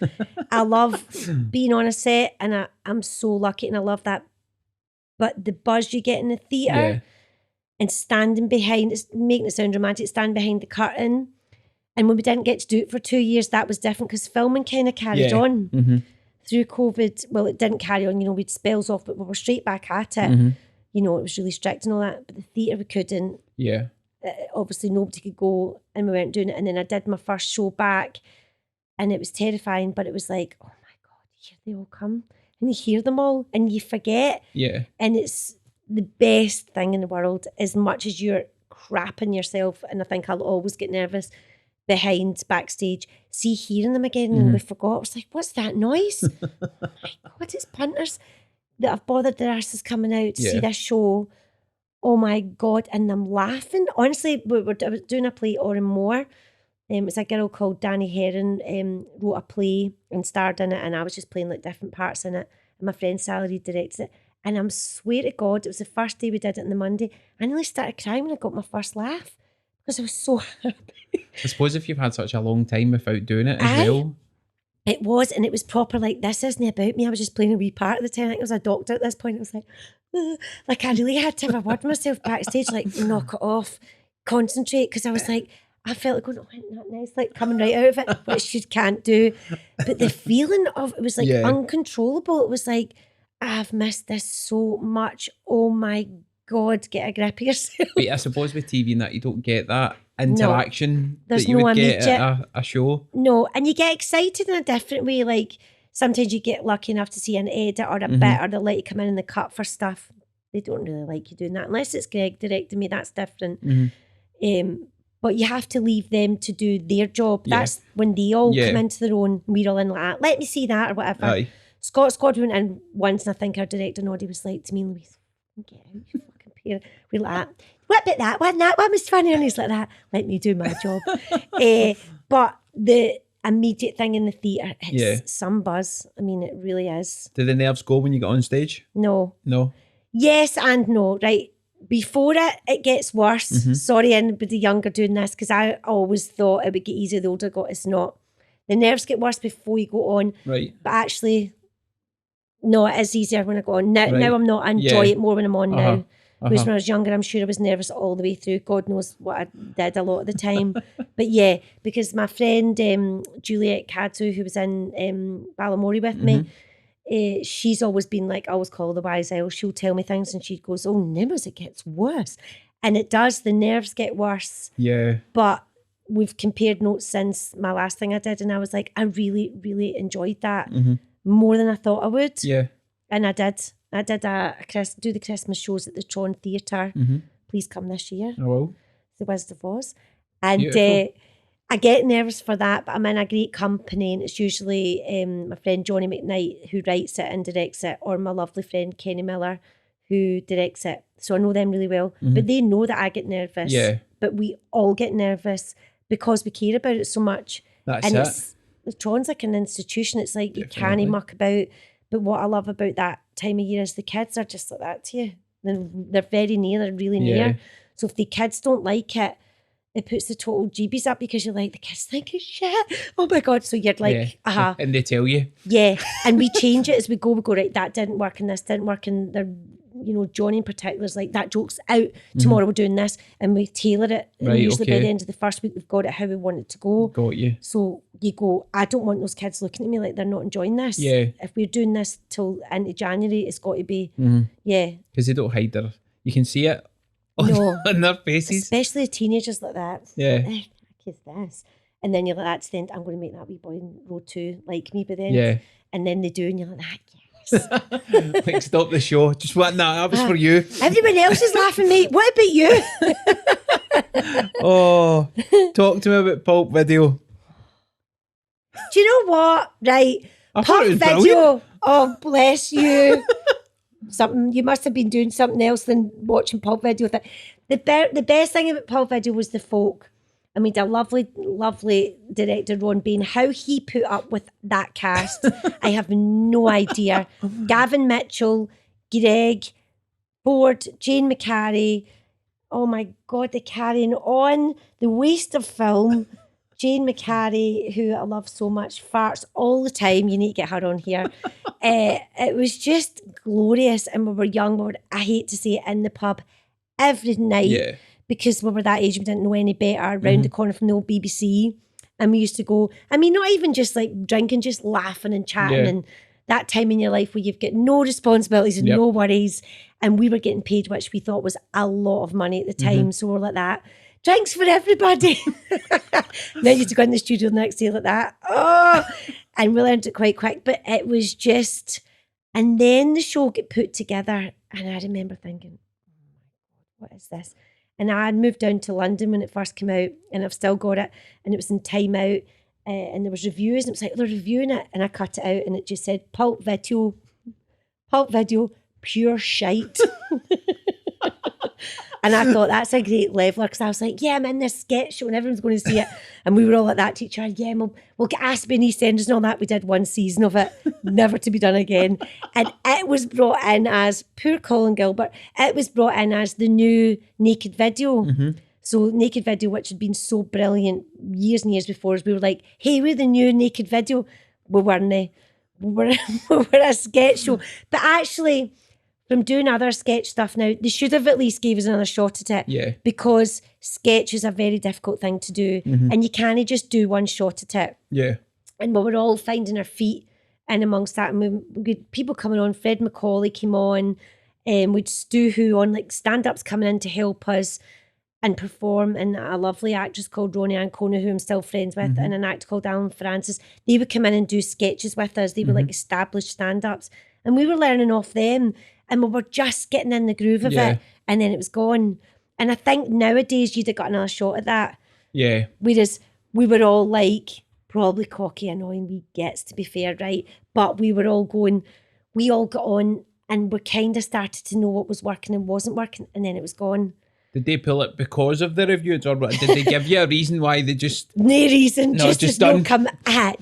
I love being on a set and I'm so lucky and I love that. But the buzz you get in the theatre and standing behind, it's making it sound romantic, stand behind the curtain. And when we didn't get to do it for 2 years, that was different because filming kind of carried on through COVID. Well, it didn't carry on, you know, we'd spells off, but we were straight back at it. You know, it was really strict and all that. But the theatre, we couldn't. Yeah. Obviously, nobody could go and we weren't doing it. And then I did my first show back and it was terrifying, but it was like, oh my God, here they all come. And you hear them all and you forget. Yeah. And it's the best thing in the world, as much as you're crapping yourself. And I think I'll always get nervous behind backstage. See, hearing them again and we forgot. I was like, what's that noise? My God, it's punters that have bothered their asses coming out to see this show. Oh my God. And I'm laughing. Honestly, I was doing a play Or and More. It's a girl called Danny Herron wrote a play and starred in it, and I was just playing like different parts in it. And my friend Sally Reid directed it. And I'm swear to God, it was the first day we did it on the Monday. I nearly started crying when I got my first laugh because I was so happy. I suppose if you've had such a long time without doing it as well. It was, and it was proper like, this isn't about me. I was just playing a wee part at the time. I think I was a doctor at this point. I was like I really had to have a word with myself backstage, like knock it off, concentrate, because I was like, I felt like going, oh, isn't that nice, like coming right out of it, which you can't do. But the feeling of it was like uncontrollable. It was like, I've missed this so much. Oh my God, get a grip of yourself. But I suppose with TV and that, you don't get that interaction that you would get at a show. No, and you get excited in a different way. Like sometimes you get lucky enough to see an edit or a bit, or they let you come in the cut for stuff. They don't really like you doing that unless it's Greg directing me. That's different. But you have to leave them to do their job. That's when they all come into their own. We're all in like that. Let me see that or whatever. Aye. Scott went in once, and I think our director Noddy was like to me, Louise, get out, you fucking pair. We're like that. What about that one? That one was funny. And he's like that. Let me do my job. But the immediate thing in the theatre, it's some buzz. I mean, it really is. Do the nerves go when you get on stage? No. No? Yes and no, right? Before it gets worse. Sorry, anybody younger doing this, because I always thought it would get easier the older I got. It's not. The nerves get worse before you go on. Right. But actually, no, it is easier when I go on. Now I'm not. I enjoy it more when I'm on now. Whereas when I was younger, I'm sure I was nervous all the way through. God knows what I did a lot of the time. But yeah, because my friend Juliet Cadzu, who was in Balamory with me, she's always been like, I always call her the wise owl. She'll tell me things and she goes, oh, Nimmers, it gets worse. And it does. The nerves get worse. Yeah. But we've compared notes since my last thing I did, and I was like, I really, really enjoyed that Mm-hmm. more than I thought I would. Yeah. And I did. I did do the Christmas shows at the Tron Theatre. Mm-hmm. Please come this year. I will. The Wizard of Oz. And Beautiful. I get nervous for that, but I'm in a great company, and it's usually my friend Johnny McKnight who writes it and directs it, or my lovely friend Kenny Miller who directs it. So I know them really well, but they know that I get nervous. Yeah. But we all get nervous because we care about it so much. That's and it. the Tron's like an institution. It's like Definitely. you can't muck about. But what I love about that time of year is the kids are just like that to you. They're very near, they're really near. So if the kids don't like it, it puts the total jeebies up because you're like, the kids think it's shit. Oh my God. So you're like, And they tell you. Yeah. And we change it as we go. We go, right, that didn't work and this didn't work. And they're, Johnny in particular is like, that joke's out. Tomorrow we're doing this. And we tailor it. And Right, usually by okay. the end of the first week, we've got it how we want it to go. Got you. So you go, I don't want those kids looking at me like they're not enjoying this. Yeah. If we're doing this till into January, it's got to be, Because they don't hide their... You can see it on their faces. Especially the teenagers like that. Yeah. The heck is this? And then you're like, that's the end. I'm going to make that wee boy in row 2 like me by then. Yeah. And then they do, and you're like, yes. Like, stop the show. Just want that was for you. Everyone else is laughing, mate. What about you? Oh, talk to me about Pulp Video. Do you know what? Right. I thought Pulp it was Video. brilliant. Oh, bless you. You must have been doing something else than watching Pulp Video. The best thing about Pulp Video was the folk. I mean, the lovely, lovely director, Ron Bain, how he put up with that cast, I have no idea. Gavin Mitchell, Greg, Ford, Jane McCarry. Oh my God, the carrying on, the waste of film. Jane McCarry, who I love so much, farts all the time. You need to get her on here. It was just glorious. And we were young. I hate to say it, in the pub every night. Yeah. Because we were that age, we didn't know any better, round the corner from the old BBC. And we used to go, I mean, not even just like drinking, just laughing and chatting. And that time in your life where you've got no responsibilities and no worries. And we were getting paid, which we thought was a lot of money at the time. So we're like that. Drinks for everybody. Then you used to go in the studio the next day like that. Oh, and we learned it quite quick. But it was just, and then the show got put together. And I remember thinking, oh my God, what is this? And I had moved down to London when it first came out, and I've still got it. And it was in Time Out, and there was reviews, and it was like, they're reviewing it. And I cut it out, and it just said, Pulp Video, pure shite. And I thought, that's a great leveler, because I was like, yeah, I'm in this sketch show, and everyone's going to see it. And we were all like that, teacher, yeah, we'll get Aspie and EastEnders and all that. We did one season of it, never to be done again. And it was brought in as, poor Colin Gilbert, it was brought in as the new Naked Video. So Naked Video, which had been so brilliant years and years before, we were like, hey, we're the new Naked Video. We weren't. We were a sketch show. But actually, from doing other sketch stuff now, they should have at least gave us another shot at it. Yeah. Because sketch is a very difficult thing to do. And you can't just do one shot at it. Yeah. And we were all finding our feet in amongst that. And we had people coming on. Fred Macaulay came on. We'd Stu Who on, like stand-ups coming in to help us and perform. And a lovely actress called Ronnie Ancona, who I'm still friends with, and an actor called Alan Francis. They would come in and do sketches with us. They were like established stand-ups. And we were learning off them. And we were just getting in the groove of it. And then it was gone. And I think nowadays you'd have got another shot at that. Yeah. Whereas we were all like, probably cocky, annoying wee gets, to be fair, right? But we were all going, we all got on and we kind of started to know what was working and wasn't working. And then it was gone. Did they pull it because of the reviews, or did they give you a reason why they just... No reason, No, just just done. done.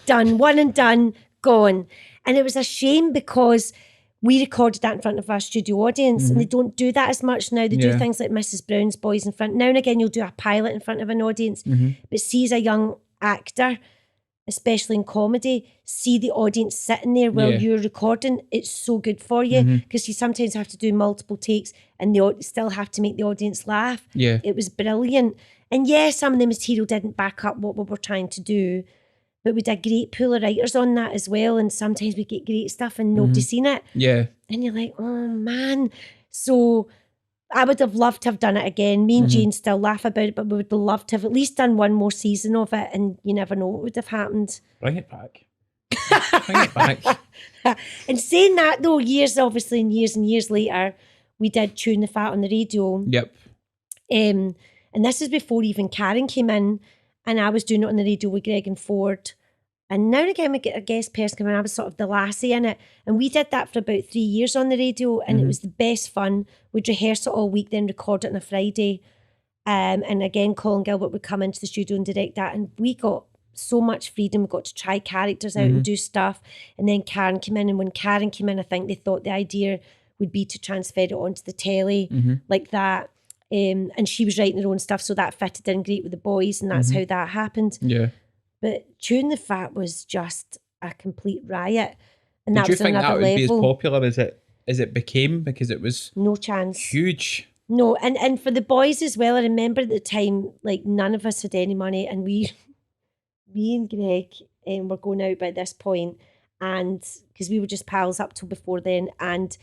Done, one and done, gone. And it was a shame because we recorded that in front of our studio audience, and they don't do that as much now. They do things like Mrs. Brown's Boys in front. Now and again, you'll do a pilot in front of an audience. But see, as a young actor, especially in comedy, see the audience sitting there while you're recording. It's so good for you, because you sometimes have to do multiple takes and they still have to make the audience laugh. Yeah. It was brilliant. And yeah, some of the material didn't back up what we were trying to do. But we did a great pool of writers on that as well. And sometimes we get great stuff and nobody's seen it. Yeah. And you're like, oh man. So I would have loved to have done it again. Me and Jane still laugh about it, but we would have loved to have at least done one more season of it, and you never know what would have happened. Bring it back. Bring it back. And saying that though, years and years later, we did Chewing the Fat on the radio. Yep. And this is before even Karen came in, and I was doing it on the radio with Greg and Ford. And now and again we get a guest person come in. I was sort of the lassie in it. And we did that for about 3 years on the radio, and it was the best fun. We'd rehearse it all week, then record it on a Friday. And again, Colin Gilbert would come into the studio and direct that. And we got so much freedom. We got to try characters out and do stuff. And then Karen came in. And when Karen came in, I think they thought the idea would be to transfer it onto the telly like that. And she was writing her own stuff, so that fitted in great with the boys, and that's how that happened. Yeah. But Chewing the Fat was just a complete riot. And Did that you was think another that would be as level. popular as it became? Because it was No chance. huge. No, and for the boys as well, I remember at the time, like none of us had any money, and me and Greg were going out by this point, and because we were just pals up till before then, and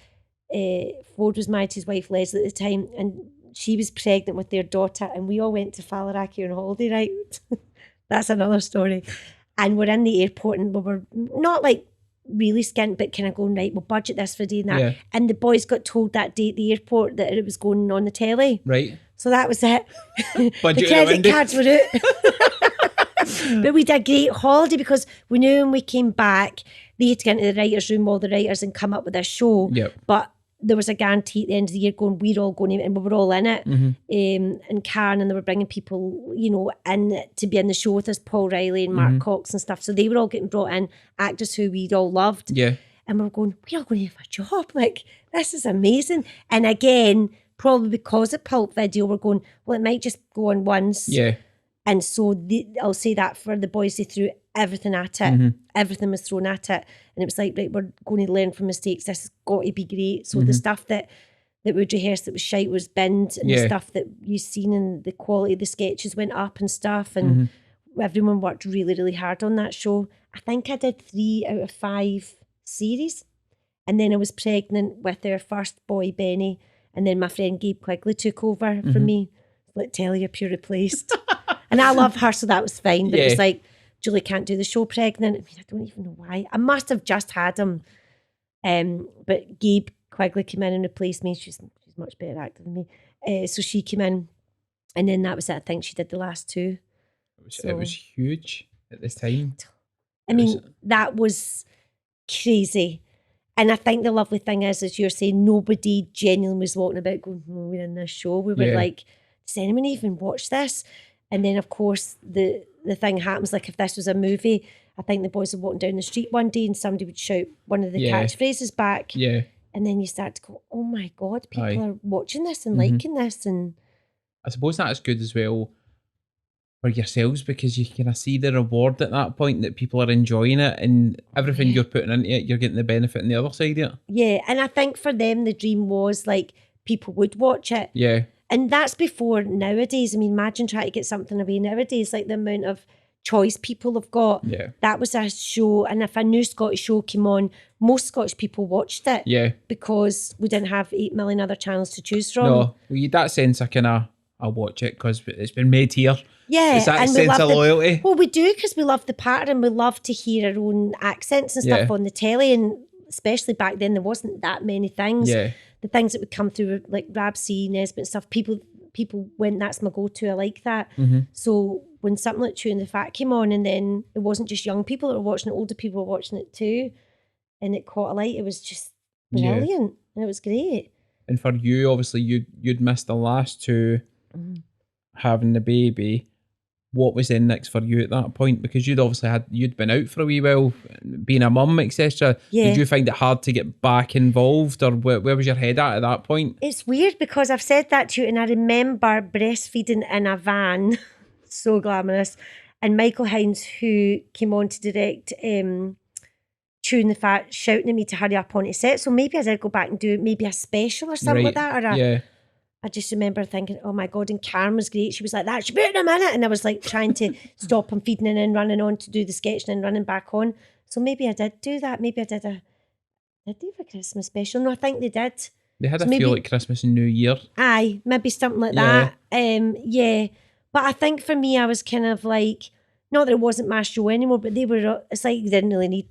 Ford was married to his wife Leslie at the time, and she was pregnant with their daughter, and we all went to Fallaraki on holiday, right? That's another story. And we're in the airport, and we were not like really skint, but kind of going, right, we'll budget this for a day and that. Yeah. And the boys got told that day at the airport that it was going on the telly. Right. So that was it. The Budget credit cards were out. But we did a great holiday because we knew when we came back, they had to get into the writer's room, all the writers, and come up with a show. Yep. But there was a guarantee at the end of the year going, we're all going, and we were all in it. And Karen, and they were bringing people, you know, in to be in the show with us, Paul Riley and Mark Cox and stuff. So they were all getting brought in, actors who we'd all loved. Yeah. And we were going, we're all going to have a job. Like, this is amazing. And again, probably because of Pulp Video, we're going, well, it might just go on once. Yeah. And so I'll say that for the boys, they threw everything at it. Everything was thrown at it. And it was like, right, we're going to learn from mistakes. This has got to be great. So the stuff that we'd rehearsed that was shite was binned. And the stuff that you've seen and the quality of the sketches went up and stuff. And everyone worked really, really hard on that show. I think I did 3 out of 5 series. And then I was pregnant with our first boy, Benny. And then my friend Gabe Quigley took over from me. Like, tell you, you're replaced. And I love her, so that was fine. But it was like, Julie can't do the show pregnant. I mean, I don't even know why. I must have just had him. But Gabe Quigley came in and replaced me. She's much better actor than me. So she came in, and then that was it. I think she did the last 2. It was huge at this time. I mean, that was crazy. And I think the lovely thing is, as you're saying, nobody genuinely was walking about going, oh, we're in this show. We were like, does anyone even watch this? And then, of course, the thing happens, like if this was a movie, I think the boys were walking down the street one day and somebody would shout one of the catchphrases back. Yeah. And then you start to go, oh my God, people are watching this and liking this. And I suppose that's good as well for yourselves, because you kind of see the reward at that point, that people are enjoying it, and everything you're putting into it, you're getting the benefit on the other side of it. Yeah. And I think for them, the dream was like people would watch it. Yeah. And that's before nowadays. I mean, imagine trying to get something away nowadays, like the amount of choice people have got. Yeah. That was a show, and if a new Scottish show came on, most Scottish people watched it. Yeah. Because we didn't have 8 million other channels to choose from. No, well, that sense I'll watch it because it's been made here. Yeah. It's that and sense of loyalty. Well, we do, because we love the pattern, and we love to hear our own accents and stuff on the telly, and especially back then there wasn't that many things. Yeah. The things that would come through were like Rab C, Nesbitt and stuff. People went, that's my go-to, I like that. So when something like Chewing the Fat came on, and then it wasn't just young people that were watching it, older people were watching it too, and it caught a light, it was just brilliant. And it was great. And for you, obviously you'd missed the last 2 having the baby. What was in next for you at that point? Because you'd been out for a wee while, being a mum, etc. Yeah. Did you find it hard to get back involved, or where was your head at that point? It's weird, because I've said that to you, and I remember breastfeeding in a van, so glamorous, and Michael Hines, who came on to direct Chewing the Fat, shouting at me to hurry up onto set. So maybe I did go back and do maybe a special or something like that, or I just remember thinking, oh my God, and Karen was great. She was like, that should be in a minute. And I was like trying to stop him feeding and then running on to do the sketch and then running back on. So maybe I did do that. Maybe I did a Christmas special. No, I think they did. They had So a maybe- feel like Christmas and New Year. Aye, maybe something like Yeah. that. Yeah. But I think for me, I was kind of like, not that it wasn't my show anymore, but they were, it's like you didn't really need,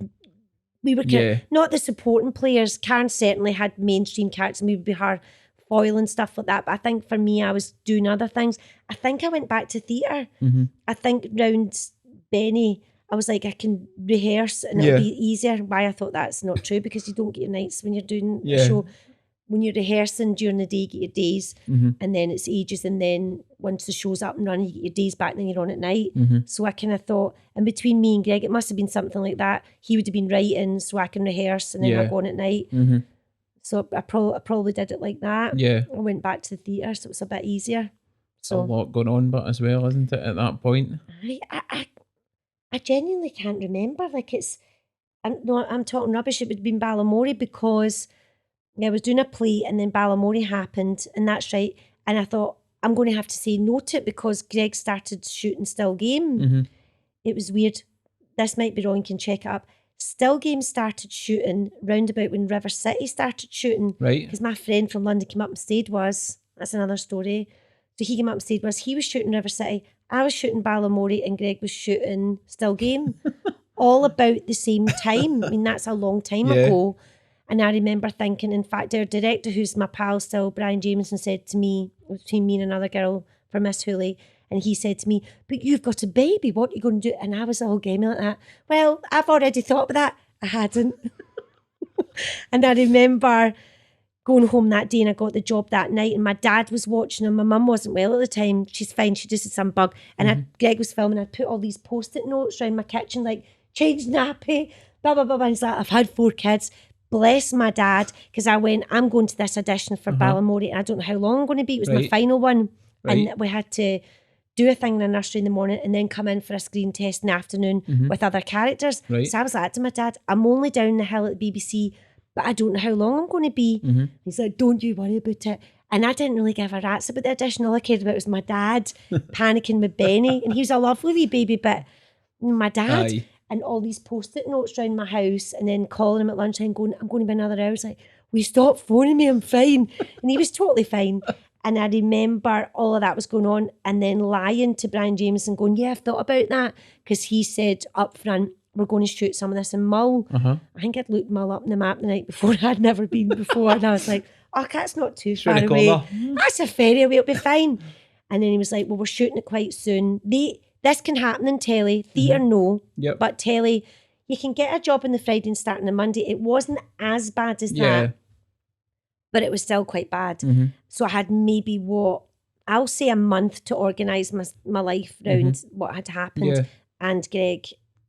we were kind Yeah. of, not the supporting players. Karen certainly had mainstream characters and we would be her foil and stuff like that. But I think for me, I was doing other things. I think I went back to theatre. Mm-hmm. I think round Benny, I was like, I can rehearse and Yeah. it'll be easier. Why I thought that's not true, because you don't get your nights when you're doing Yeah. a show. When you're rehearsing during the day, you get your days, Mm-hmm. and then it's ages, and then once the show's up and running, you get your days back, and then you're on at night. Mm-hmm. So I kind of thought, and between me and Greg, it must have been something like that. He would have been writing, so I can rehearse, and then I Yeah. go on at night. Mm-hmm. So I probably did it like that. Yeah. I went back to the theatre, so it was a bit easier. It's a lot going on, but as well, isn't it, at that point? I genuinely can't remember. Like I'm talking rubbish. It would have been Balamory, because I was doing a play and then Balamory happened, and that's right. And I thought, I'm going to have to say no to it because Greg started shooting Still Game. Mm-hmm. It was weird. This might be wrong, you can check it up. Still Game started shooting round about when River City started shooting. Right. Because my friend from London came up and stayed with us. That's another story. So he came up and stayed with us. He was shooting River City. I was shooting Balamory and Greg was shooting Still Game. All about the same time. I mean, that's a long time Yeah. ago. And I remember thinking, in fact, our director, who's my pal still, Brian Jameson, said to me, between me and another girl from Miss Hooley, and he said to me, but you've got a baby, what are you going to do? And I was all gamey like that. Well, I've already thought about that. I hadn't. And I remember going home that day, and I got the job that night, and my dad was watching, and my mum wasn't well at the time. She's fine, she just had some bug. And Greg was filming, I'd put all these post-it notes around my kitchen, like, change nappy, blah, blah, blah, blah. He's like, I've had 4 kids. Bless my dad, because I went, I'm going to this audition for Balamory, and I don't know how long I'm going to be. It was my Right. final one. Right. And we had to do a thing in the nursery in the morning and then come in for a screen test in the afternoon with other characters. Right. So I was like to my dad, I'm only down the hill at the BBC, but I don't know how long I'm going to be. He's like, don't you worry about it. And I didn't really give a rat's about the audition. All I cared about was my dad panicking with Benny. And he was a lovely wee baby, but my dad... Aye. And all these post-it notes around my house, and then calling him at lunchtime going, I'm going to be another hour. I was like, will you stop phoning me? I'm fine. And he was totally fine. And I remember all of that was going on, and then lying to Brian Jameson going, yeah, I've thought about that. Because he said up front, we're going to shoot some of this in Mull. Uh-huh. I think I'd looked Mull up on the map the night before. I'd never been before. And I was like, oh, that's not too far Round the away. corner. That's a ferry away, it'll be fine. And then he was like, well, we're shooting it quite soon. This can happen in telly. Theatre, no. Yep. But telly, you can get a job on the Friday and start on the Monday. It wasn't as bad as Yeah. that, but it was still quite bad. Mm-hmm. So I had maybe I'll say a month to organise my life around what had happened. Yeah. And Greg,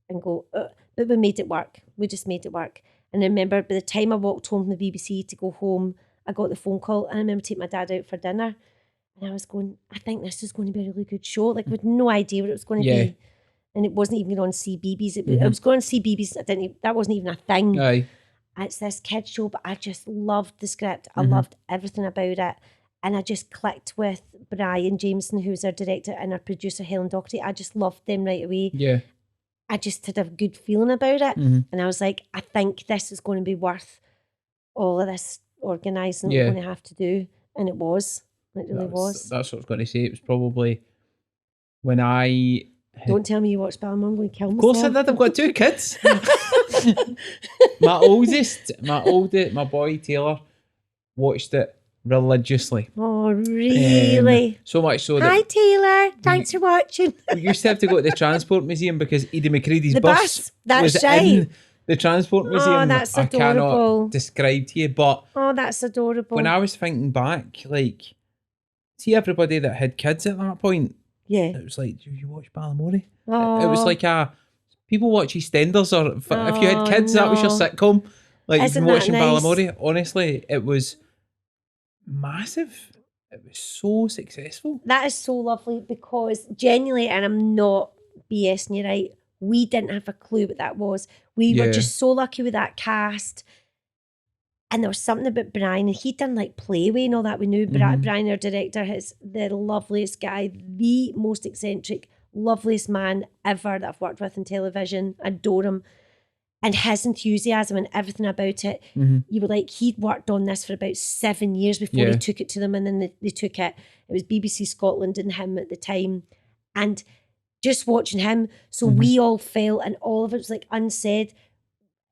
and go, but we made it work. We just made it work. And I remember by the time I walked home from the BBC to go home, I got the phone call, and I remember taking my dad out for dinner. And I was going, I think this is going to be a really good show. Like, with no idea what it was going to Yeah. be. And it wasn't even on CBeebies. It was going on CBeebies. That wasn't even a thing. Aye. It's this kid's show, but I just loved the script. I loved everything about it. And I just clicked with Brian Jameson, who's our director, and our producer, Helen Doherty. I just loved them right away. Yeah. I just had a good feeling about it. Mhm. And I was like, I think this is going to be worth all of this organising Yeah. we're going to have to do. And it was. It really was. That's what I was going to say. It was probably when I... Don't tell me you watched Balamory, I'm going to kill Of myself. course I did. I've got 2 kids. my boy Taylor watched it religiously. Oh, really? So much so that Hi, Taylor. Thanks for watching. we used to have to go to the Transport Museum because Edie McCready's The bus, that's was right. in the Transport Museum. that's I adorable. cannot describe to you, but Oh, that's adorable. when I was thinking back, like, see everybody that had kids at that point, yeah. it was like, do you watch Balamory? Oh, It was like people watch EastEnders, or if you had Oh, kids, that was your no. sitcom. Like, Isn't you've been that watching nice? Balamory. Honestly, it was massive. It was so successful. that is so lovely, because genuinely, and I'm not BSing you, right, we didn't have a clue what that was. We were Yeah. just so lucky with that cast. And there was something about Brian, and he'd done like Playway and all that. We knew Brian, our director, is the loveliest guy, the most eccentric, loveliest man ever that I've worked with in television. Adore him. and his enthusiasm and everything about it. You were like, he'd worked on this for about 7 years before he took it to them, and then they took it. It was BBC Scotland and him at the time. And just watching him, so we all felt, and all of it was like unsaid,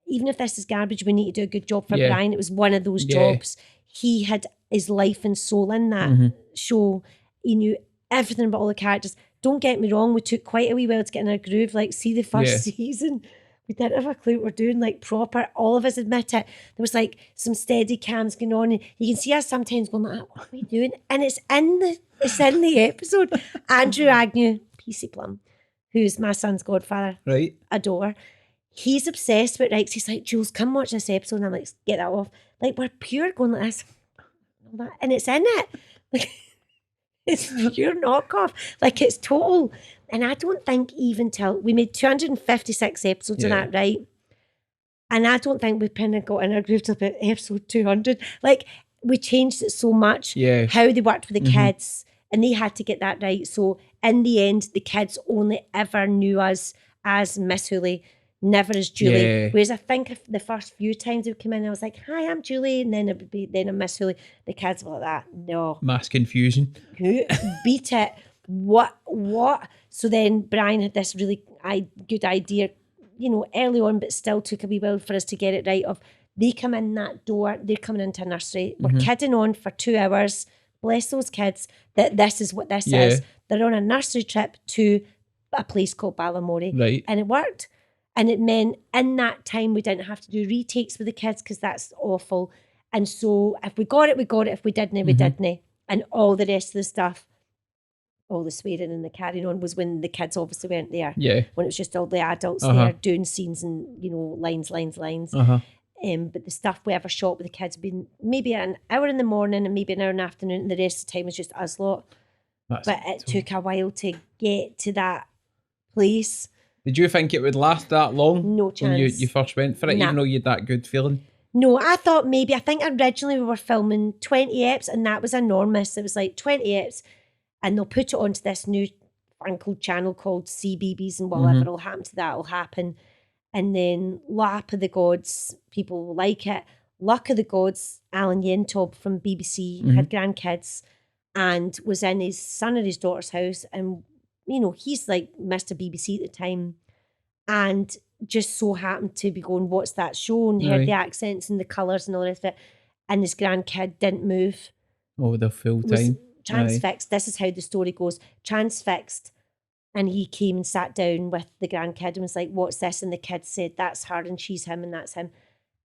even if this is garbage, we need to do a good job for Brian. It was one of those jobs. He had his life and soul in that show. He knew everything about all the characters. Don't get me wrong, we took quite a wee while to get in our groove. Like, see the first season, we didn't have a clue what we're doing, like proper. All of us admit it. There was like some steady cams going on, and you can see us sometimes going like, what are we doing? And it's in the episode. Andrew Agnew, PC Plum, who's my son's godfather, right? Adore. He's obsessed with Rex. He's like, Jules, come watch this episode. And I'm like, get that off. Like, we're pure going like this. And it's in it. Like, it's pure knockoff. Like, it's total. And I don't think even till we made 256 episodes of that, right? And I don't think we kind of got in our groove till about episode 200. Like, we changed it so much. Yeah. How they worked with the kids. And they had to get that right. So in the end, the kids only ever knew us as Miss Hooley, never as Julie. Yeah. Whereas I think if the first few times they would come in, I was like, hi, I'm Julie. And then it would be, then I'm Miss Hooley. The kids were like that. No. Mass confusion. Who beat it? What? So then Brian had this really good idea, you know, early on, but still took a wee while for us to get it right. Of they come in that door, they're coming into a nursery. We're kidding on for 2 hours. Bless those kids that this is what this is. They're on a nursery trip to a place called Balamori. Right. And it worked. And it meant in that time we didn't have to do retakes with the kids because that's awful. And so if we got it, we got it. If we didn't, we didn't. And all the rest of the stuff, all the swearing and the carrying on was when the kids obviously weren't there. Yeah. When it was just all the adults there doing scenes and, you know, lines. But the stuff we ever shot with the kids been maybe an hour in the morning and maybe an hour in the afternoon, and the rest of the time was just us lot. But it took a while to get to that place. Did you think it would last that long? No chance. When you first went for it, even though you had that good feeling? No, I thought maybe, I think originally we were filming 20 eps, and that was enormous. It was like 20 eps, and they'll put it onto this new fangled channel called CBeebies, and whatever will happen to that will happen. And then Lap of the Gods, people will like it. Luck of the Gods, Alan Yentob from BBC had grandkids and was in his son or his daughter's house. And, you know, he's like Mr. BBC at the time. And just so happened to be going, what's that show? And heard the accents and the colours and all the rest of it. And his grandkid didn't move. Oh, the full time. Transfixed. This is how the story goes. Transfixed. And he came and sat down with the grandkid and was like, what's this? And the kid said, that's her and she's him and that's him.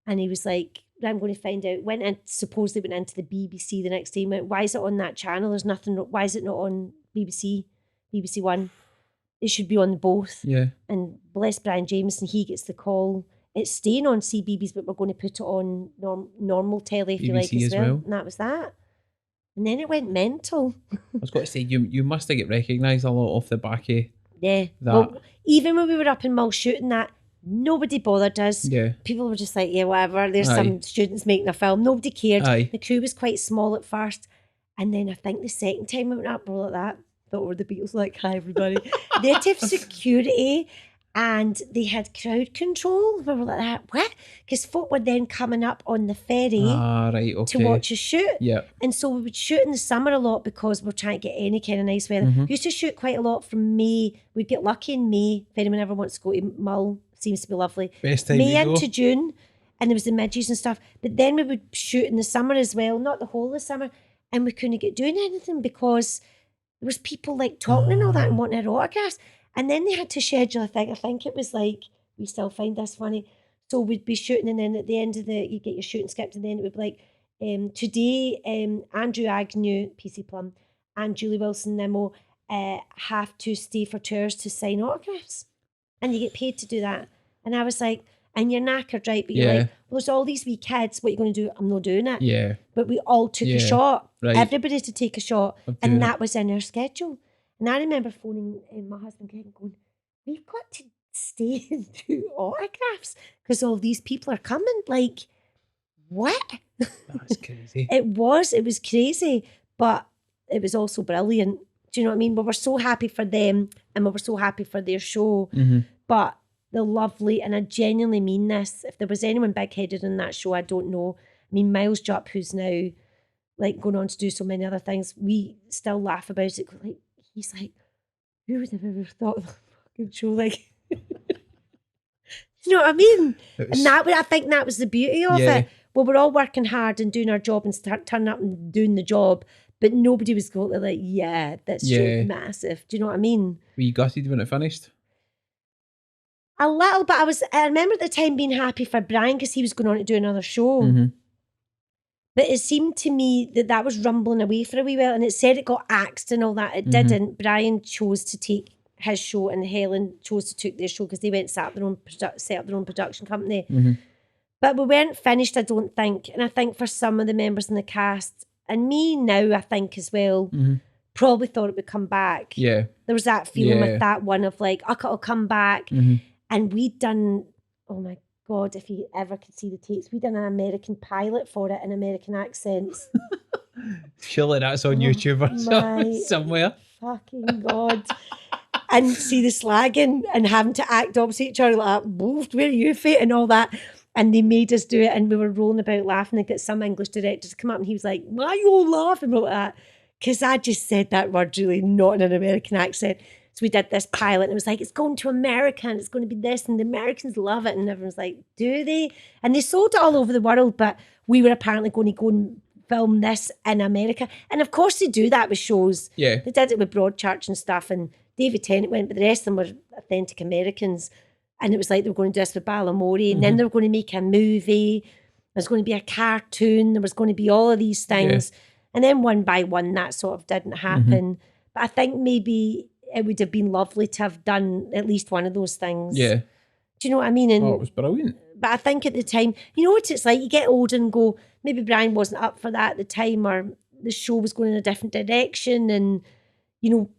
And he was like, I'm going to find out. Supposedly went into the BBC the next day and went, why is it on that channel? There's nothing, why is it not on BBC One? It should be on both. Yeah. And bless Brian Jameson, he gets the call. It's staying on CBeebies, but we're going to put it on normal telly, if BBC you like, as well. And that was that. And then it went mental. I was going to say, you must have get recognised a lot off the back of that. Well, even when we were up in Mull shooting that, nobody bothered us. Yeah. People were just like, yeah, whatever. There's some students making a film. Nobody cared. The crew was quite small at first. And then I think the second time we went up, we were like that. Thought were the Beatles, like, hi, everybody. They had to have security. And they had crowd control. We were like that. What? Because folk were then coming up on the ferry to watch us shoot. Yeah. And so we would shoot in the summer a lot because we're trying to get any kind of nice weather. We used to shoot quite a lot from May. We'd get lucky in May. If anyone ever wants to go to Mull, seems to be lovely. Best time May into June. And there was the midges and stuff. But then we would shoot in the summer as well. Not the whole of the summer. And we couldn't get doing anything because there was people like talking and all that and wanting their autographs. And then they had to schedule a thing. I think it was like, we still find this funny. So we'd be shooting, and then at the end of you get your shooting script, and then it would be like, today, Andrew Agnew, PC Plum, and Julie Wilson Nimmo have to stay for 2 hours to sign autographs. And you get paid to do that. And I was like, and you're knackered, right? But you're like, well, there's all these wee kids. What are you going to do? I'm not doing it. Yeah. But we all took a shot. Right. Everybody to take a shot. And that was in our schedule. And I remember phoning my husband and going, we've got to stay and do autographs because all these people are coming. Like, what? That's crazy. It was crazy, but it was also brilliant. Do you know what I mean? We were so happy for them and we were so happy for their show. But the lovely, and I genuinely mean this, if there was anyone big-headed in that show, I don't know. I mean, Miles Jupp, who's now like going on to do so many other things, we still laugh about it. Like, he's like, who would have ever thought of a fucking show like... You know what I mean? And I think that was the beauty of it. Well, we're all working hard and doing our job and turning up and doing the job, but nobody was going to like, that's so massive. Do you know what I mean? Were you gutted when it finished? A little, but I remember at the time being happy for Brian because he was going on to do another show. Mm-hmm. But it seemed to me that was rumbling away for a wee while, and it said it got axed and all that. It didn't. Brian chose to take his show and Helen chose to take their show because they went set up their own production company. But we weren't finished, I don't think. And I think for some of the members in the cast, and me now, I think as well, probably thought it would come back. Yeah. There was that feeling with that one of like, it'll come back. And we'd done, oh my God, if you ever could see the tapes, we'd done an American pilot for it in American accents. Surely that's on YouTube or somewhere. Fucking God. And see the slagging and having to act opposite each other like, where are you fit and all that. And they made us do it and we were rolling about laughing and got some English director to come up and he was like, why are you all laughing about that? Because I just said that word really not in an American accent. So we did this pilot and it was like, it's going to America and it's going to be this and the Americans love it. And everyone's like, do they? And they sold it all over the world, but we were apparently going to go and film this in America. And of course they do that with shows. Yeah. They did it with Broadchurch and stuff and David Tennant went, but the rest of them were authentic Americans. And it was like they were going to do this with Balamory and then they were going to make a movie. There's going to be a cartoon. There was going to be all of these things. Yeah. And then one by one, that sort of didn't happen. But I think maybe it would have been lovely to have done at least one of those things. Yeah. Do you know what I mean? And, it was brilliant. But I think at the time, you know what it's like? You get older and go, maybe Brian wasn't up for that at the time or the show was going in a different direction and, you know,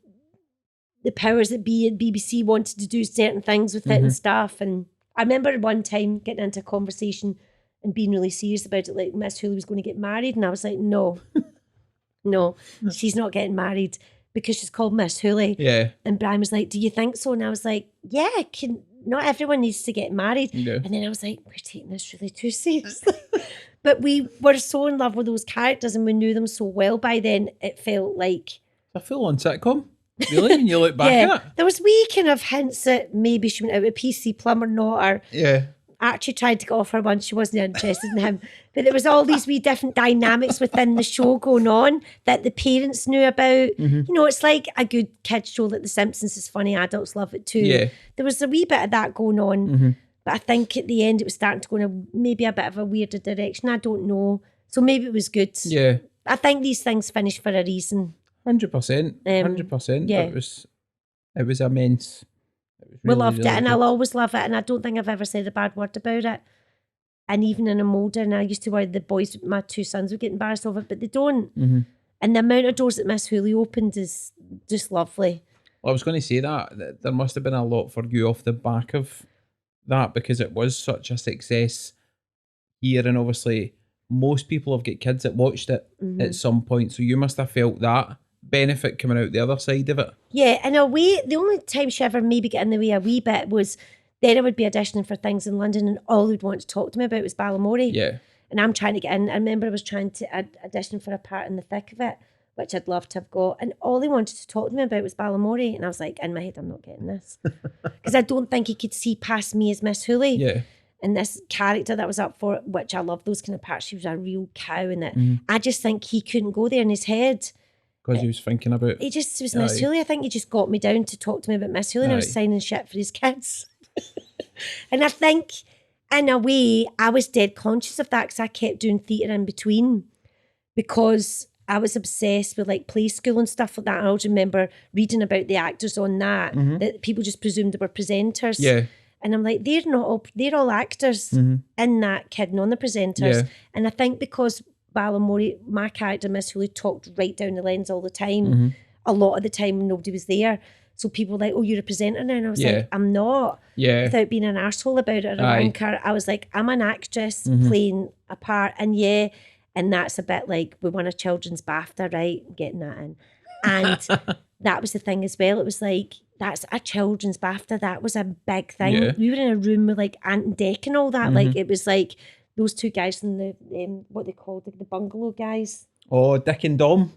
the powers that be at BBC wanted to do certain things with it and stuff. And I remember one time getting into a conversation and being really serious about it, like Miss Hooley was going to get married. And I was like, no, she's not getting married because she's called Miss Hooley. Yeah. And Brian was like, do you think so? And I was like, yeah, not everyone needs to get married. Yeah. And then I was like, we're taking this really too seriously. But we were so in love with those characters and we knew them so well by then, it felt like... a full-on sitcom. Really? And you look back at it? There was wee kind of hints that maybe she went out with PC Plum or not, or Archie tried to get off her once, she wasn't interested in him. But there was all these wee different dynamics within the show going on that the parents knew about. You know, it's like a good kids show that The Simpsons is funny, adults love it too. Yeah. There was a wee bit of that going on. But I think at the end it was starting to go in maybe a bit of a weirder direction. I don't know. So maybe it was good. Yeah. I think these things finish for a reason. 100%. 100%. Yeah. It was immense. It was we loved really it and good. I'll always love it and I don't think I've ever said a bad word about it. And even in I'm older and I used to worry the boys, my two sons would get embarrassed of it, but they don't. And the amount of doors that Miss Hooley opened is just lovely. Well, I was going to say that there must have been a lot for you off the back of that because it was such a success here and obviously most people have got kids that watched it at some point, so you must have felt that benefit coming out the other side of it. Yeah, in a way, the only time she ever maybe got in the way a wee bit was then I would be auditioning for things in London and all they'd want to talk to me about was Balamory. Yeah. And I'm trying to get in. I remember I was trying to audition for a part in the thick of it, which I'd love to have got. And all they wanted to talk to me about was Balamory. And I was like, in my head, I'm not getting this. Because I don't think he could see past me as Miss Hooley. Yeah. And this character that was up for it, which I love those kind of parts, she was a real cow in it. I just think he couldn't go there in his head. Because he was thinking about... He just was Miss Hooley. I think he just got me down to talk to me about Miss Hooley and I was signing shit for his kids. And I think, in a way, I was dead conscious of that because I kept doing theatre in between because I was obsessed with like play school and stuff like that. And I always remember reading about the actors on that, that people just presumed they were presenters. Yeah. And I'm like, they're not all, they're all actors in that Kid and on the presenters. Yeah. And I think because Balamory, my character, Miss Hooley, talked right down the lens all the time, a lot of the time when nobody was there. So people were like, oh, you're a presenter now? And I was like, I'm not. Yeah. Without being an arsehole about it or a wanker. I was like, I'm an actress playing a part. And and that's a bit like, we won a children's BAFTA, right? Getting that in. And that was the thing as well. It was like, that's a children's BAFTA. That was a big thing. Yeah. We were in a room with like Ant and Dec and all that. Like it was like those two guys from the what they called the bungalow guys. Oh, Dick and Dom.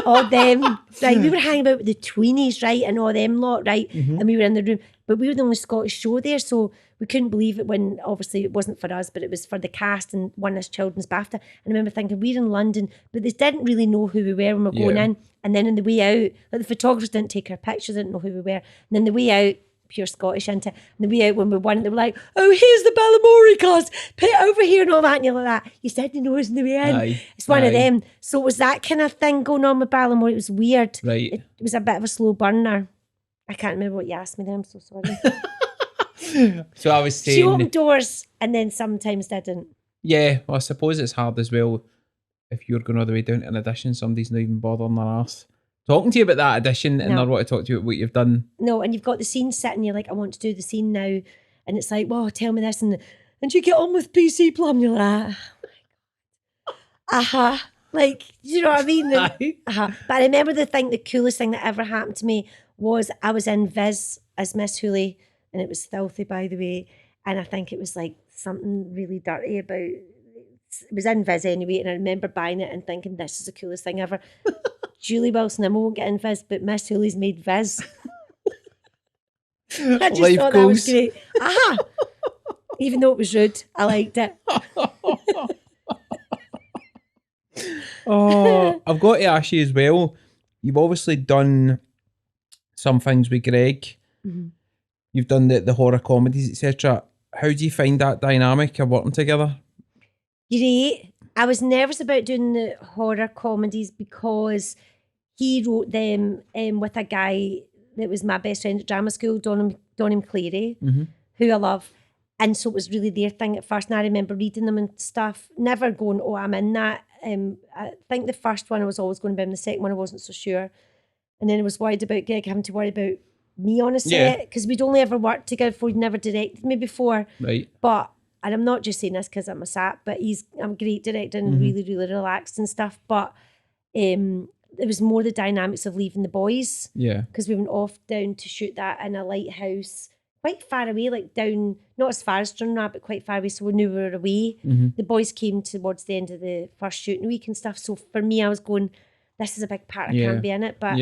All them, right? We were hanging about with the tweenies, right, and all them lot, right? And we were in the room, but we were the only Scottish show there, so we couldn't believe it when obviously it wasn't for us, but it was for the cast and won this children's BAFTA. And I remember thinking, we're in London, but they didn't really know who we were when we were going in. And then on the way out, like the photographers didn't take our pictures, didn't know who we were. And then the way out, pure Scottish into it. And the way out when we won, they were like, oh, here's the Balamory cast, put it over here and all that. And you're like that. You said you know us in the way in. Aye. It's one of them. So it was that kind of thing going on with Balamory. It was weird. Right. It was a bit of a slow burner. I can't remember what you asked me there. I'm so sorry. So I was saying... She opened doors and then sometimes didn't. Yeah, well, I suppose it's hard as well if you're going all the way down to an audition, somebody's not even bothering their arse talking to you about that audition and they want to talk to you about what you've done. No, and you've got the scene sitting, you're like, I want to do the scene now. And it's like, well, tell me this. And you get on with PC Plum. You're like, oh my God. Like, you know what I mean? But I remember the coolest thing that ever happened to me was I was in Viz as Miss Hooley, and it was filthy, by the way. And I think it was like something really dirty about, it was in Viz anyway. And I remember buying it and thinking, this is the coolest thing ever. Julie Wilson, I won't get in Viz, but Miss Hooley's made Viz. I just Life thought goals. that was great. Even though it was rude, I liked it. Oh, I've got to ask you as well. You've obviously done some things with Greg. You've done the horror comedies, etc. How do you find that dynamic of working together? Great. I was nervous about doing the horror comedies because he wrote them with a guy that was my best friend at drama school, Donham Cleary, who I love. And so it was really their thing at first. And I remember reading them and stuff, never going, oh, I'm in that. I think the first one I was always going to be in, the second one I wasn't so sure. And then I was worried about Greg having to worry about me on a set because we'd only ever worked together before, he'd never directed me before. Right. But, and I'm not just saying this because I'm a sap, but I'm a great director and really, really relaxed and stuff. But it was more the dynamics of leaving the boys. Yeah. Because we went off down to shoot that in a lighthouse quite far away, like down, not as far as Stranraer, but quite far away. So we knew we were away. The boys came towards the end of the first shooting week and stuff. So for me, I was going, this is a big part. I can't be in it. But,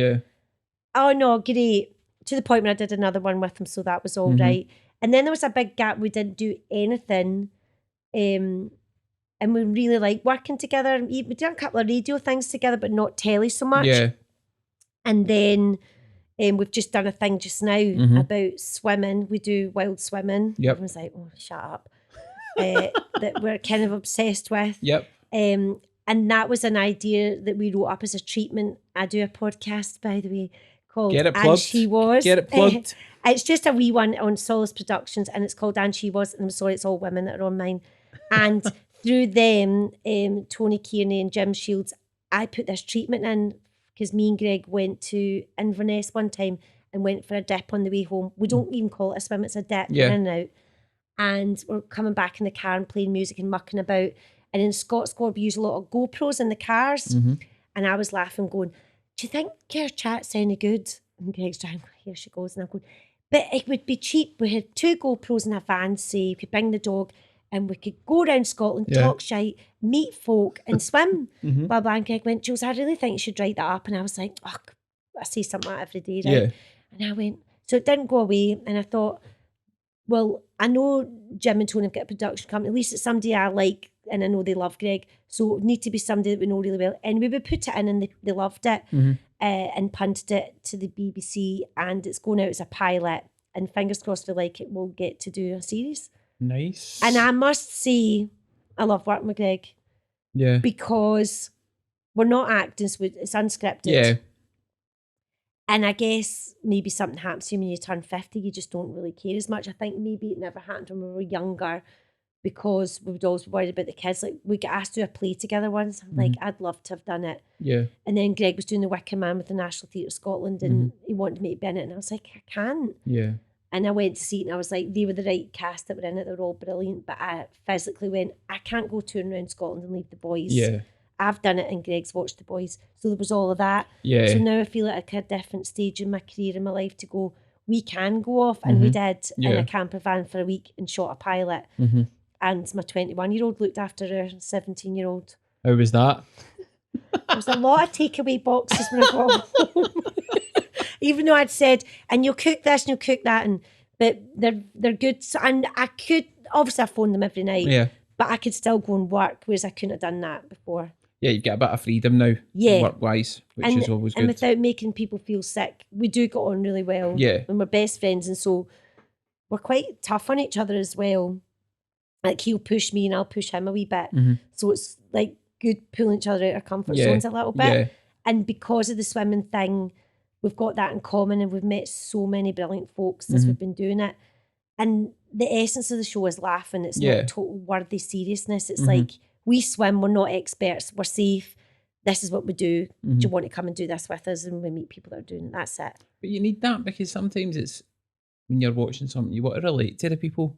oh no, great. To the point where I did another one with them. So that was all right. And then there was a big gap. We didn't do anything. And we really liked working together. We did a couple of radio things together, but not telly so much. Yeah. And then we've just done a thing just now about swimming. We do wild swimming. Yep. Everyone's like, oh, shut up. That we're kind of obsessed with. Yep. And that was an idea that we wrote up as a treatment. I do a podcast, by the way, called Get it plugged. And She Was. Get it plugged. It's just a wee one on Solace Productions, and it's called And She Was. And I'm sorry, it's all women that are on mine. And through them, Tony Kearney and Jim Shields, I put this treatment in because me and Greg went to Inverness one time and went for a dip on the way home. We don't even call it a swim, it's a dip, in and out. And we're coming back in the car and playing music and mucking about. And in Scott Squad, we use a lot of GoPros in the cars. And I was laughing, going, do you think your chat's any good? And Greg's driving, here she goes. And I'm going, but it would be cheap. We had 2 GoPros in a van, say, we could bring the dog and we could go around Scotland, talk shite, meet folk and swim. Blah, blah. And Greg went, Jules, I really think you should write that up. And I was like, oh, I say something like that every day, right? And I went, so it didn't go away. And I thought, well, I know Jim and Tony have got a production company. At least it's somebody I like and I know they love Greg. So it would need to be somebody that we know really well. And we would put it in and they loved it and punted it to the BBC. And it's going out as a pilot. And fingers crossed, we like it, we'll get to do a series. Nice. And I must say, I love working with Greg. Yeah. Because we're not acting, so it's unscripted. Yeah. And I guess maybe something happens to you when you turn 50, you just don't really care as much. I think maybe it never happened when we were younger because we would always be worried about the kids. Like, we got asked to do a play together once. I'm like, I'd love to have done it. Yeah. And then Greg was doing The Wicker Man with the National Theatre of Scotland and he wanted me to be in it. And I was like, I can't. Yeah. And I went to see it and I was like, they were the right cast that were in it. They were all brilliant. But I physically went, I can't go touring around Scotland and leave the boys. Yeah. I've done it and Greg's watched The Boys. So there was all of that. Yeah. So now I feel like a different stage in my career, in my life, to go, we can go off. And we did in a camper van for a week and shot a pilot. And my 21-year-old looked after her 17-year-old. How was that? There was a lot of takeaway boxes when I got home. Even though I'd said, and you'll cook this and you'll cook that, but they're good. So, and I could, obviously I phoned them every night, but I could still go and work, whereas I couldn't have done that before. Yeah, you get a bit of freedom now, work-wise, which is always good. And without making people feel sick, we do get on really well. Yeah. And we're best friends, and so we're quite tough on each other as well. Like he'll push me and I'll push him a wee bit. So it's like good pulling each other out of our comfort zones a little bit. Yeah. And because of the swimming thing, we've got that in common, and we've met so many brilliant folks since we've been doing it. And the essence of the show is laughing. It's not total worthy seriousness. It's like, we swim, we're not experts, we're safe. This is what we do. Do you want to come and do this with us? And we meet people that are doing it. That's it. But you need that, because sometimes it's when you're watching something, you want to relate to the people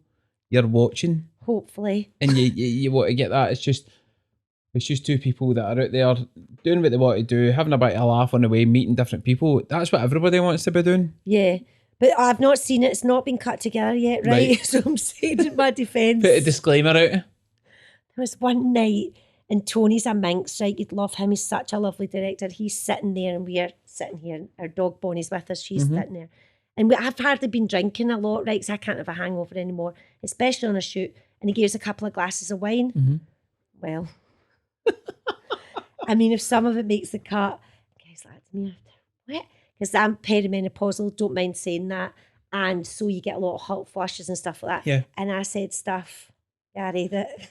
you're watching. Hopefully. And you want to get that. It's just two people that are out there doing what they want to do, having a bit of a laugh on the way, meeting different people. That's what everybody wants to be doing. Yeah. But I've not seen it. It's not been cut together yet, right? So I'm saying in my defence. Put a disclaimer out. There was one night, and Tony's a minx, right? You'd love him. He's such a lovely director. He's sitting there and we're sitting here. And our dog Bonnie's with us. She's sitting there. And I've hardly been drinking a lot, right? Because I can't have a hangover anymore, especially on a shoot. And he gave us a couple of glasses of wine. Well, I mean, if some of it makes the cut, guys like to me after, what? Because I'm perimenopausal, don't mind saying that. And so you get a lot of hot flushes and stuff like that. Yeah. And I said stuff, Gary, that...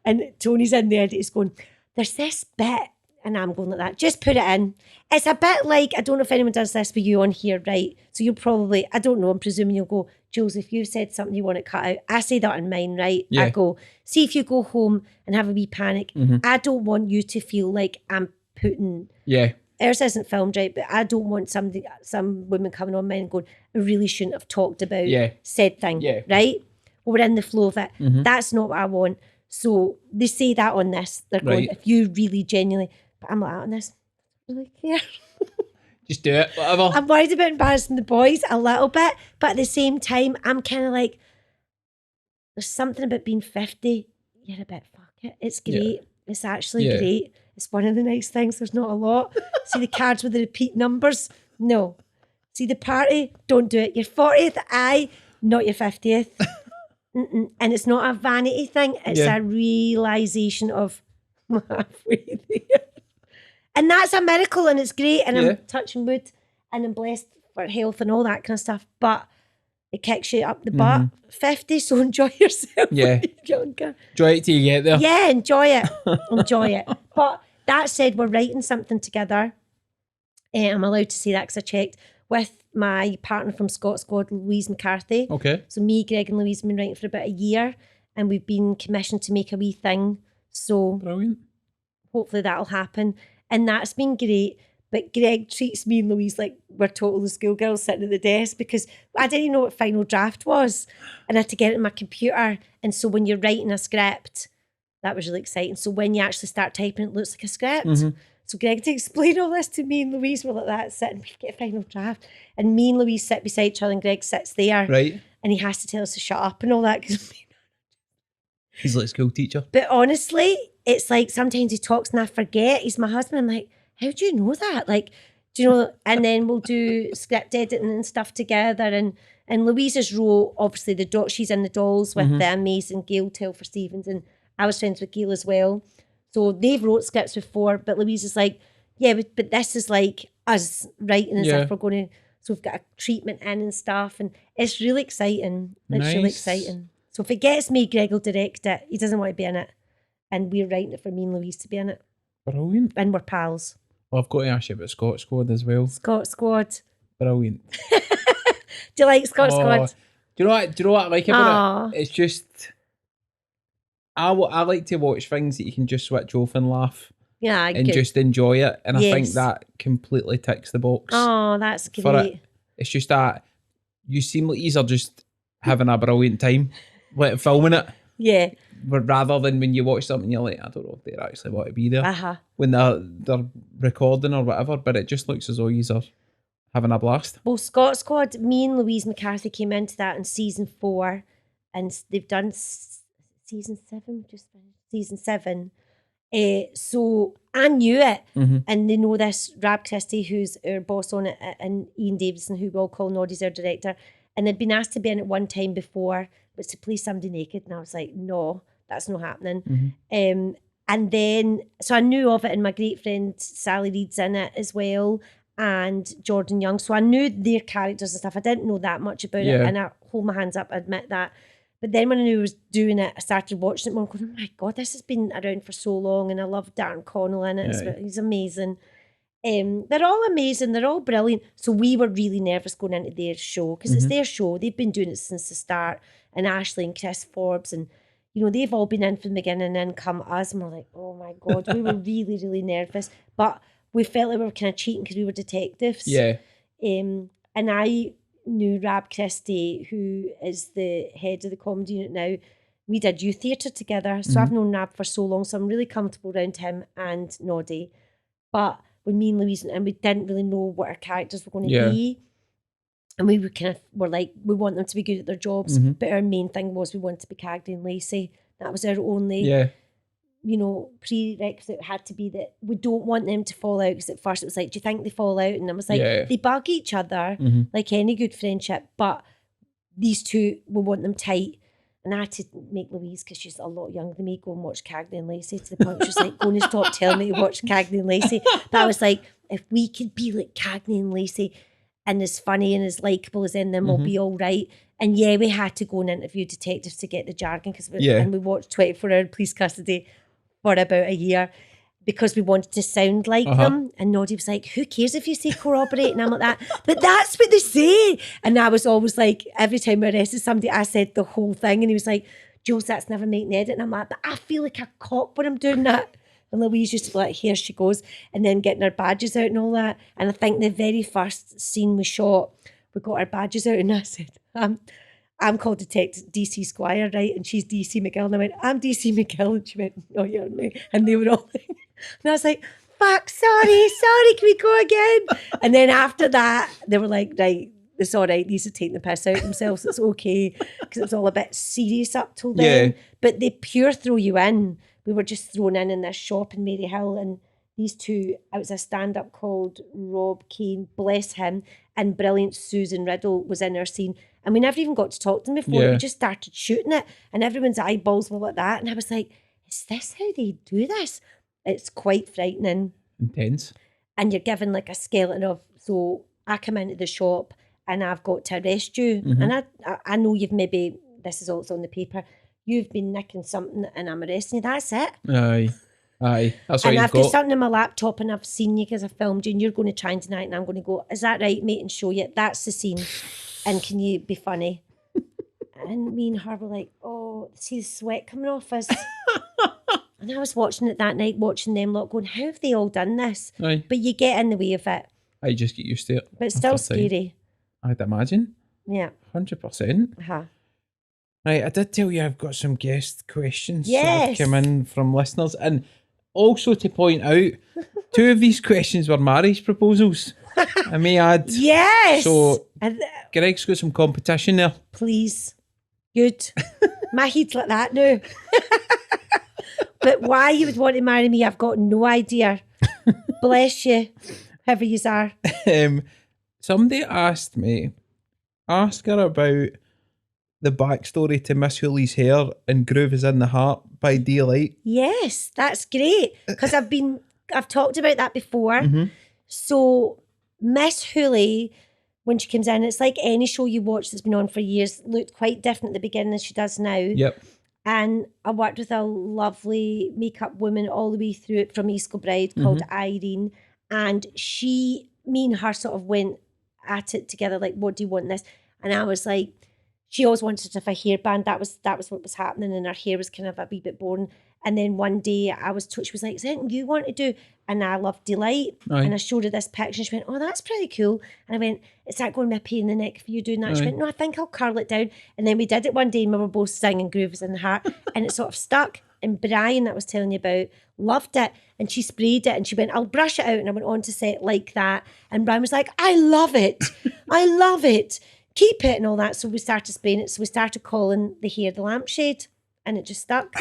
And Tony's in there, he's going, there's this bit, and I'm going like that, just put it in. It's a bit like, I don't know if anyone does this with you on here, right? So you'll probably, I don't know, I'm presuming you'll go, Jules, if you've said something you want to cut out, I say that in mine, right? Yeah. I go, see if you go home and have a wee panic. I don't want you to feel like I'm putting... Yeah. Ours isn't filmed, right? But I don't want some women coming on mine and going, I really shouldn't have talked about said thing, right? We're in the flow of it. That's not what I want. So they say that on this. They're going, if you really genuinely... But I'm like, on this, I don't really care. Just do it, whatever. I'm worried about embarrassing the boys a little bit, but at the same time, I'm kind of like, there's something about being 50. You're a bit, fuck it. It's great. It's actually great. It's one of the nice things. There's not a lot. See the cards with the repeat numbers? No. See the party? Don't do it. Your 40th, aye, not your 50th. And it's not a vanity thing. It's a realisation of I'm halfway there. And that's a miracle, and it's great. And I'm touching wood, and I'm blessed for health and all that kind of stuff. But it kicks you up the butt. 50, so enjoy yourself. Yeah. Younger. Enjoy it till you get there. Yeah, enjoy it. Enjoy it. But that said, we're writing something together. I'm allowed to say that because I checked with my partner from Scott Squad, Louise McCarthy. Okay. So me, Greg and Louise have been writing for about a year, and we've been commissioned to make a wee thing. So brilliant. Hopefully that'll happen. And that's been great. But Greg treats me and Louise like we're total schoolgirls sitting at the desk, because I didn't even know what final draft was. And I had to get it in my computer. And so when you're writing a script, that was really exciting. So when you actually start typing, it looks like a script. So Greg had to explain all this to me, and Louise were like that, sitting, we get a final draft. And me and Louise sit beside each other, and Greg sits there. Right. And he has to tell us to shut up and all that. He's like a school teacher. But honestly, it's like sometimes he talks and I forget. He's my husband. I'm like, how do you know that? Like, do you know? And then we'll do script editing and stuff together. And Louise's role, obviously, she's in the Dolls with the amazing Gail Telfer Stevens, and I was friends with Gail as well. So they've wrote scripts before, but Louise is like, yeah, but this is like us writing as if we're going to. So we've got a treatment in and stuff, and it's really exciting. It's really exciting. So if it gets me, Greg will direct it. He doesn't want to be in it, and we're writing it for me and Louise to be in it. Brilliant. And we're pals. Well, I've got to ask you about Scott Squad as well. Scott Squad. Brilliant. Do you like Scott Squad? Do you know what I like about it? It's just, I like to watch things that you can just switch off and laugh. Yeah, and just enjoy it. And I think that completely ticks the box. Oh, that's great. It's just that you seem like you are just having a brilliant time, like filming it. Yeah. rather than when you watch something, you're like, I don't know if they actually want to be there Uh-huh. when they're recording or whatever, but it just looks as though you are having a blast. Well, Scott Squad, me and Louise McCarthy came into that in season 4, and they've done season 7, just finished season 7. So I knew it, and they know this Rab Christie, who's our boss on it, and Ian Davidson, who we all call Noddy's our director, and had been asked to be in it one time before, but to play somebody naked, and I was like, no, that's not happening. And then, so I knew of it, and my great friend Sally Reid's in it as well, and Jordan Young, so I knew their characters and stuff. I didn't know that much about it, and I hold my hands up, I admit that. But then when I knew I was doing it, I started watching it more, going, oh my God, this has been around for so long, and I love Darren Connell in it. He's amazing. They're all amazing. They're all brilliant. So we were really nervous going into their show, because it's their show. They've been doing it since the start. And Ashley and Chris Forbes, and, you know, they've all been in from the beginning and then come us. And we're like, oh my God, we were really, really nervous. But we felt like we were kind of cheating because we were detectives. Yeah. And I knew Rab Christie, who is the head of the comedy unit now. We did youth theatre together. So I've known Rab for so long. So I'm really comfortable around him and Noddy. But when me and Louise and we didn't really know what our characters were going to be. And we were kind of, were like, we want them to be good at their jobs. But our main thing was we wanted to be Cagney and Lacey. That was our only, you know, prerequisite had to be that we don't want them to fall out. Because at first it was like, do you think they fall out? And I was like, they bug each other like any good friendship. But these two, we want them tight. And I had to make Louise, because she's a lot younger than me, go and watch Cagney and Lacey, to the point she's like, going to stop telling me to watch Cagney and Lacey. But I was like, if we could be like Cagney and Lacey, and as funny and as likeable as in them, we'll be all right. And yeah, we had to go and interview detectives to get the jargon, because and we watched 24-Hour Police Custody for about a year because we wanted to sound like them. And Noddy was like, who cares if you say corroborate? And I'm like that, but that's what they say. And I was always like, every time I arrested somebody, I said the whole thing. And he was like, Jules, that's never making edit. And I'm like, but I feel like a cop when I'm doing that. And Louise used to be like, here she goes, and then getting our badges out and all that. And I think the very first scene we shot, we got our badges out, and I said, I'm called Detective DC Squire, right? And she's DC McGill. And I went, I'm DC McGill. And she went, no, you're me. And they were all like, and I was like, fuck, sorry, can we go again? And then after that, they were like, right, it's all right. These are taking the piss out of themselves. It's okay. Because it was all a bit serious up till then. But they pure throw you in. We were just thrown in this shop in Maryhill, and these two, it was a stand-up called Rob Kane, bless him, and brilliant Susan Riddle was in our scene. And we never even got to talk to them before. We just started shooting it, and everyone's eyeballs were like that. And I was like, is this how they do this? It's quite frightening. Intense. And you're given like a skeleton of, so I come into the shop and I've got to arrest you. And I know you've maybe, this is also on the paper, you've been nicking something and I'm arresting you. That's it. Aye. That's what and you've I've got something on my laptop and I've seen you because I filmed you, and you're going to try and deny it, and I'm going to go, is that right, mate? And show you, that's the scene. And can you be funny? And me and her were like, oh, see the sweat coming off us. And I was watching it that night, watching them lot going, how have they all done this? Aye. But you get in the way of it. I just get used to it. But it's still scary. I'd imagine. Yeah. 100%. Right, I did tell you I've got some guest questions yes. that have come in from listeners. And also to point out, 2 of these questions were marriage proposals. I may add. Yes. So Greg's got some competition there. Please. Good. My head's like that now. But why you would want to marry me, I've got no idea. Bless you, whoever you are. Somebody asked me, ask her about the backstory to Miss Hooley's hair and Groove is in the Heart by Daylight. Yes, that's great. Because I've talked about that before. So Miss Hooley, when she comes in, it's like any show you watch that's been on for years, looked quite different at the beginning than she does now. Yep. And I worked with a lovely makeup woman all the way through it from East Kilbride called Irene. And me and her sort of went at it together, like, what do you want this? And I was like, she always wanted to have a hairband. That was what was happening, and her hair was kind of a wee bit boring. And then one day I was told, she was like, "Is there anything you want to do?" And I loved Delight. Aye. And I showed her this picture and she went, "Oh, that's pretty cool." And I went, "Is that going to be a pain in the neck for you doing that?" She Aye. went, "No, I think I'll curl it down." And then we did it one day and we were both singing Grooves in the Heart and it sort of stuck. And Brian, that I was telling you about, loved it. And she sprayed it and she went, "I'll brush it out." And I went on to set like that. And Brian was like, "I love it. I love it. Keep it," and all that. So we started spraying it. So we started calling the hair the lampshade. And it just stuck.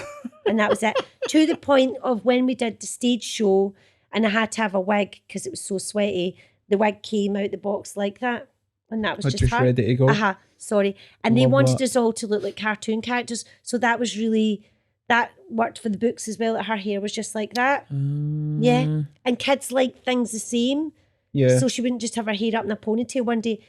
And that was it. To the point of when we did the stage show and I had to have a wig because it was so sweaty, the wig came out the box like that. And that was just her. ready to go. Sorry. And they Love wanted that. us all to look like cartoon characters. So that was really, that worked for the books as well. That her hair was just like that. Yeah. And kids like things the same. Yeah. So she wouldn't just have her hair up in a ponytail one day.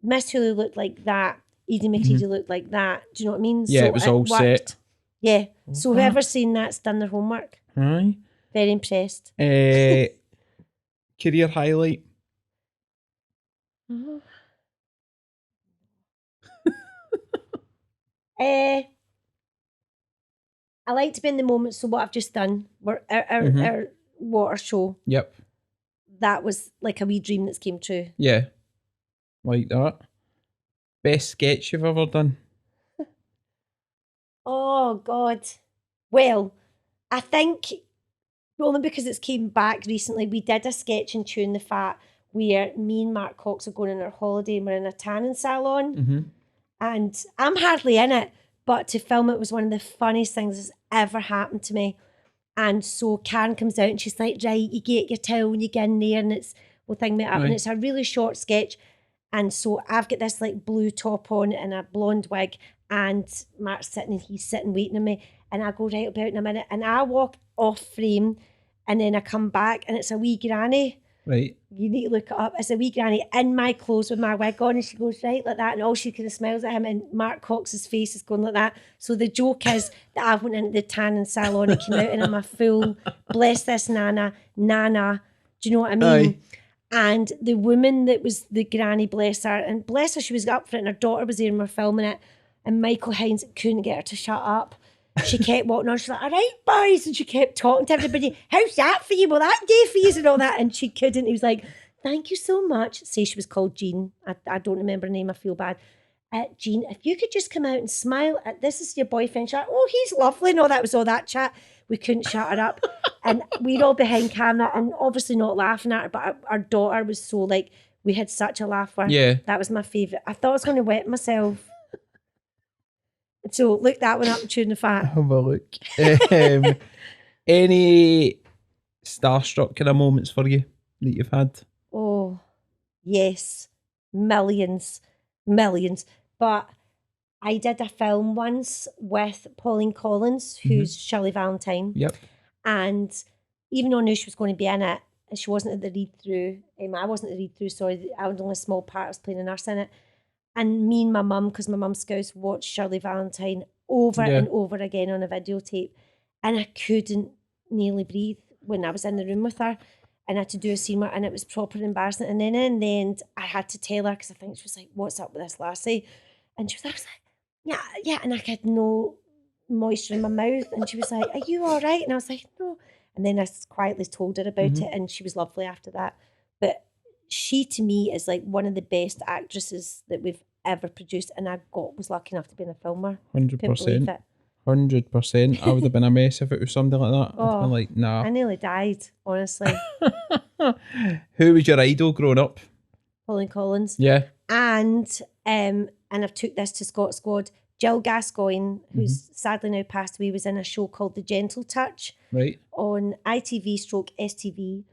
Miss Hulu looked like that. Edie McCready looked like that. Do you know what I mean? Yeah, so it was all worked. set. Yeah. So whoever's seen that's done their homework. Aye. Very impressed. Career highlight. I like to be in the moment. So what I've just done, our water show, Yep. that was like a wee dream that's came true. Yeah. Like that. Best sketch you've ever done? Oh God. Well, I think only because it's came back recently, we did a sketch in Tune the Fat where me and Mark Cox are going on our holiday and we're in a tanning salon. Mm-hmm. And I'm hardly in it, but to film it was one of the funniest things that's ever happened to me. And so Karen comes out and she's like, "Right, you get your towel and you get in there," and it's we'll thing it up. Aye. And it's a really short sketch. And so I've got this like blue top on and a blonde wig, and Mark's sitting and he's sitting waiting on me. And I go, "Right, I'll be out in a minute." And I walk off frame and then I come back and it's a wee granny. Right. You need to look it up. It's a wee granny in my clothes with my wig on, and she goes right like that, and all she kind of smiles at him, and Mark Cox's face is going like that. So the joke is that I went into the tanning salon and came out and I'm a full bless this Nana. Do you know what I mean? Aye. And the woman that was the granny, bless her, she was up for it, and her daughter was there and we're filming it, and Michael Hines couldn't get her to shut up. She kept walking on. She's like, "All right, boys," and she kept talking to everybody. "How's that for you? Will that do for you?" and all that. And she couldn't. He was like, "Thank you so much." Say she was called Jean. I don't remember her name. I feel bad. Jean, if you could just come out and smile at this is your boyfriend. She's like, "Oh, he's lovely." And all that was all that chat. We couldn't shut her up, and we're all behind camera and obviously not laughing at her. But our daughter was so like, we had such a laugh with her. Yeah. That was my favourite. I thought I was going to wet myself. So look that one up and Tune the Fat. Have a look. Any starstruck kind of moments for you that you've had? Oh, yes. Millions. But I did a film once with Pauline Collins, who's Shirley Valentine. Yep. And even though I knew she was going to be in it, she wasn't at the read-through. I wasn't at the read-through, sorry. I was only a small part. I was playing a nurse in it. And me and my mum, because my mum's Scouse, watched Shirley Valentine over and over again on a videotape. And I couldn't nearly breathe when I was in the room with her. And I had to do a scene with her, and it was proper embarrassing. And then in the end, I had to tell her, because I think she was like, "What's up with this lassie?" And she was like, yeah. And I had no moisture in my mouth. And she was like, "Are you all right?" And I was like, "No." And then I quietly told her about it, and she was lovely after that. But she, to me, is like one of the best actresses that we've ever produced. And I was lucky enough to be in a film with her. 100%. 100%. I would have been a mess if it was something like that. I'd been like, nah. I nearly died, honestly. Who was your idol growing up? Pauline Collins. Yeah. And I've took this to Scott Squad. Jill Gascoigne, who's sadly now passed away, was in a show called The Gentle Touch. Right. On ITV/STV.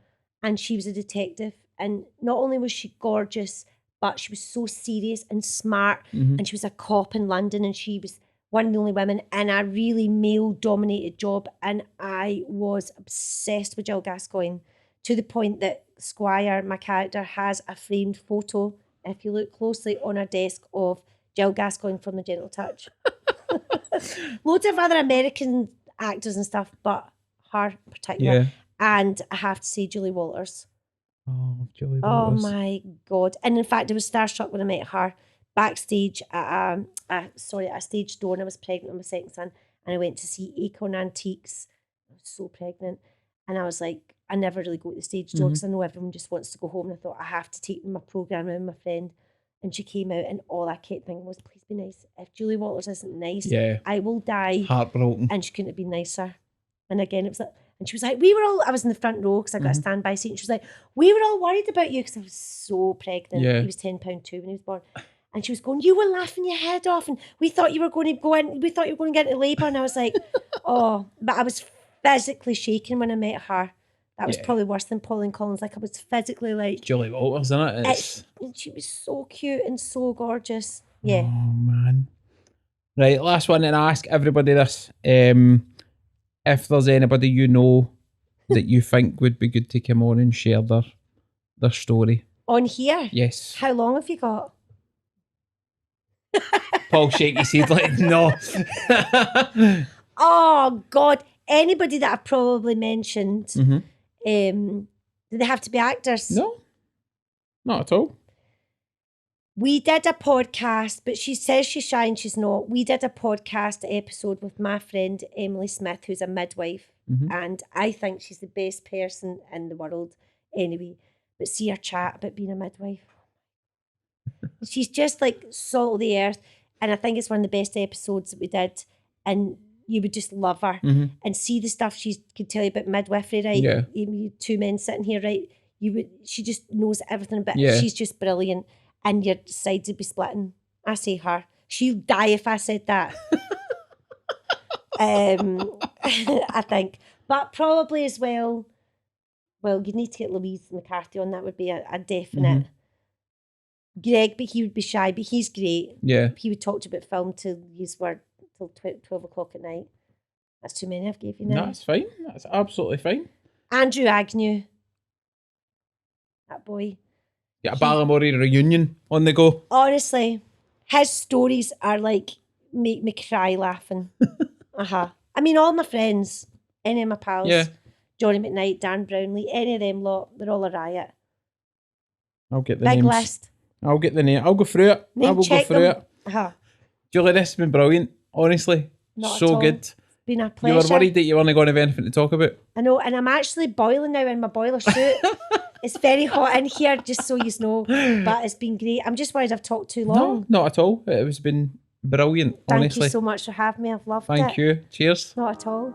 And she was a detective. And not only was she gorgeous, but she was so serious and smart. And she was a cop in London, and she was one of the only women in a really male-dominated job. And I was obsessed with Jill Gascoigne, to the point that Squire, my character, has a framed photo, if you look closely, on her desk of Jill Gascoigne from The Gentle Touch. Loads of other American actors and stuff, but her in particular. Yeah. And I have to say Julie Walters. Oh, Julie Oh Walters. my God. And in fact, I was starstruck when I met her, backstage at a stage door, and I was pregnant with my second son, and I went to see Acorn Antiques. I was so pregnant, and I was like, I never really go to the stage door because I know everyone just wants to go home, and I thought I have to take my programme with my friend. And she came out, and all I kept thinking was, please be nice. If Julie Walters isn't nice, I will die. Heartbroken. And she couldn't have been nicer. And again, it was like, and she was like, I was in the front row because I got a standby seat. And she was like, we were all worried about you because I was so pregnant. Yeah. He was £10 when he was born. And she was going, you were laughing your head off. And we thought you were going to go in, we thought you were going to get into labour. And I was like, oh, but I was physically shaking when I met her. That was probably worse than Pauline Collins. Like, I was physically like... Julie Walters, isn't it? And she was so cute and so gorgeous. Yeah. Oh, man. Right, last one, and I ask everybody this. If there's anybody you know that you think would be good to come on and share their story. On here? Yes. How long have you got? Paul shake his head like, no. Oh, God. Anybody that I've probably mentioned... do they have to be actors? No, not at all. We did a podcast, but she says she's shy and she's not. We did a podcast episode with my friend Emily Smith, who's a midwife, and I think she's the best person in the world anyway. But see her chat about being a midwife. She's just like salt of the earth, and I think it's one of the best episodes that we did, and you would just love her and see the stuff she could tell you about midwifery, right? Yeah. You two men sitting here, right? She just knows everything about it. She's just brilliant, and your sides would be splitting. I say her. She'll die if I said that. I think. But probably as well, you'd need to get Louise McCarthy on. That would be a definite. Greg, but he would be shy, but he's great. Yeah. He would talk to you about film till his word. Till 12 o'clock at night. That's too many I've gave you now. No, that's fine. That's absolutely fine. Andrew Agnew. That boy. Get a Balamory reunion on the go. Honestly, his stories are like, make me cry laughing. I mean, all my friends, any of my pals, Johnny McKnight, Dan Brownlee, any of them lot, they're all a riot. I'll get the Big names. list. I'll get the name. I'll go through it. I will go through it. Julie, this has been brilliant. Honestly, not so good. It's been a pleasure. You were worried that you weren't going to have anything to talk about. I know, and I'm actually boiling now in my boiler suit. It's very hot in here, just so you know. But it's been great. I'm just worried I've talked too long. No, not at all. It has been brilliant, honestly. Thank you so much for having me. I've loved it. Thank you. Cheers. Not at all.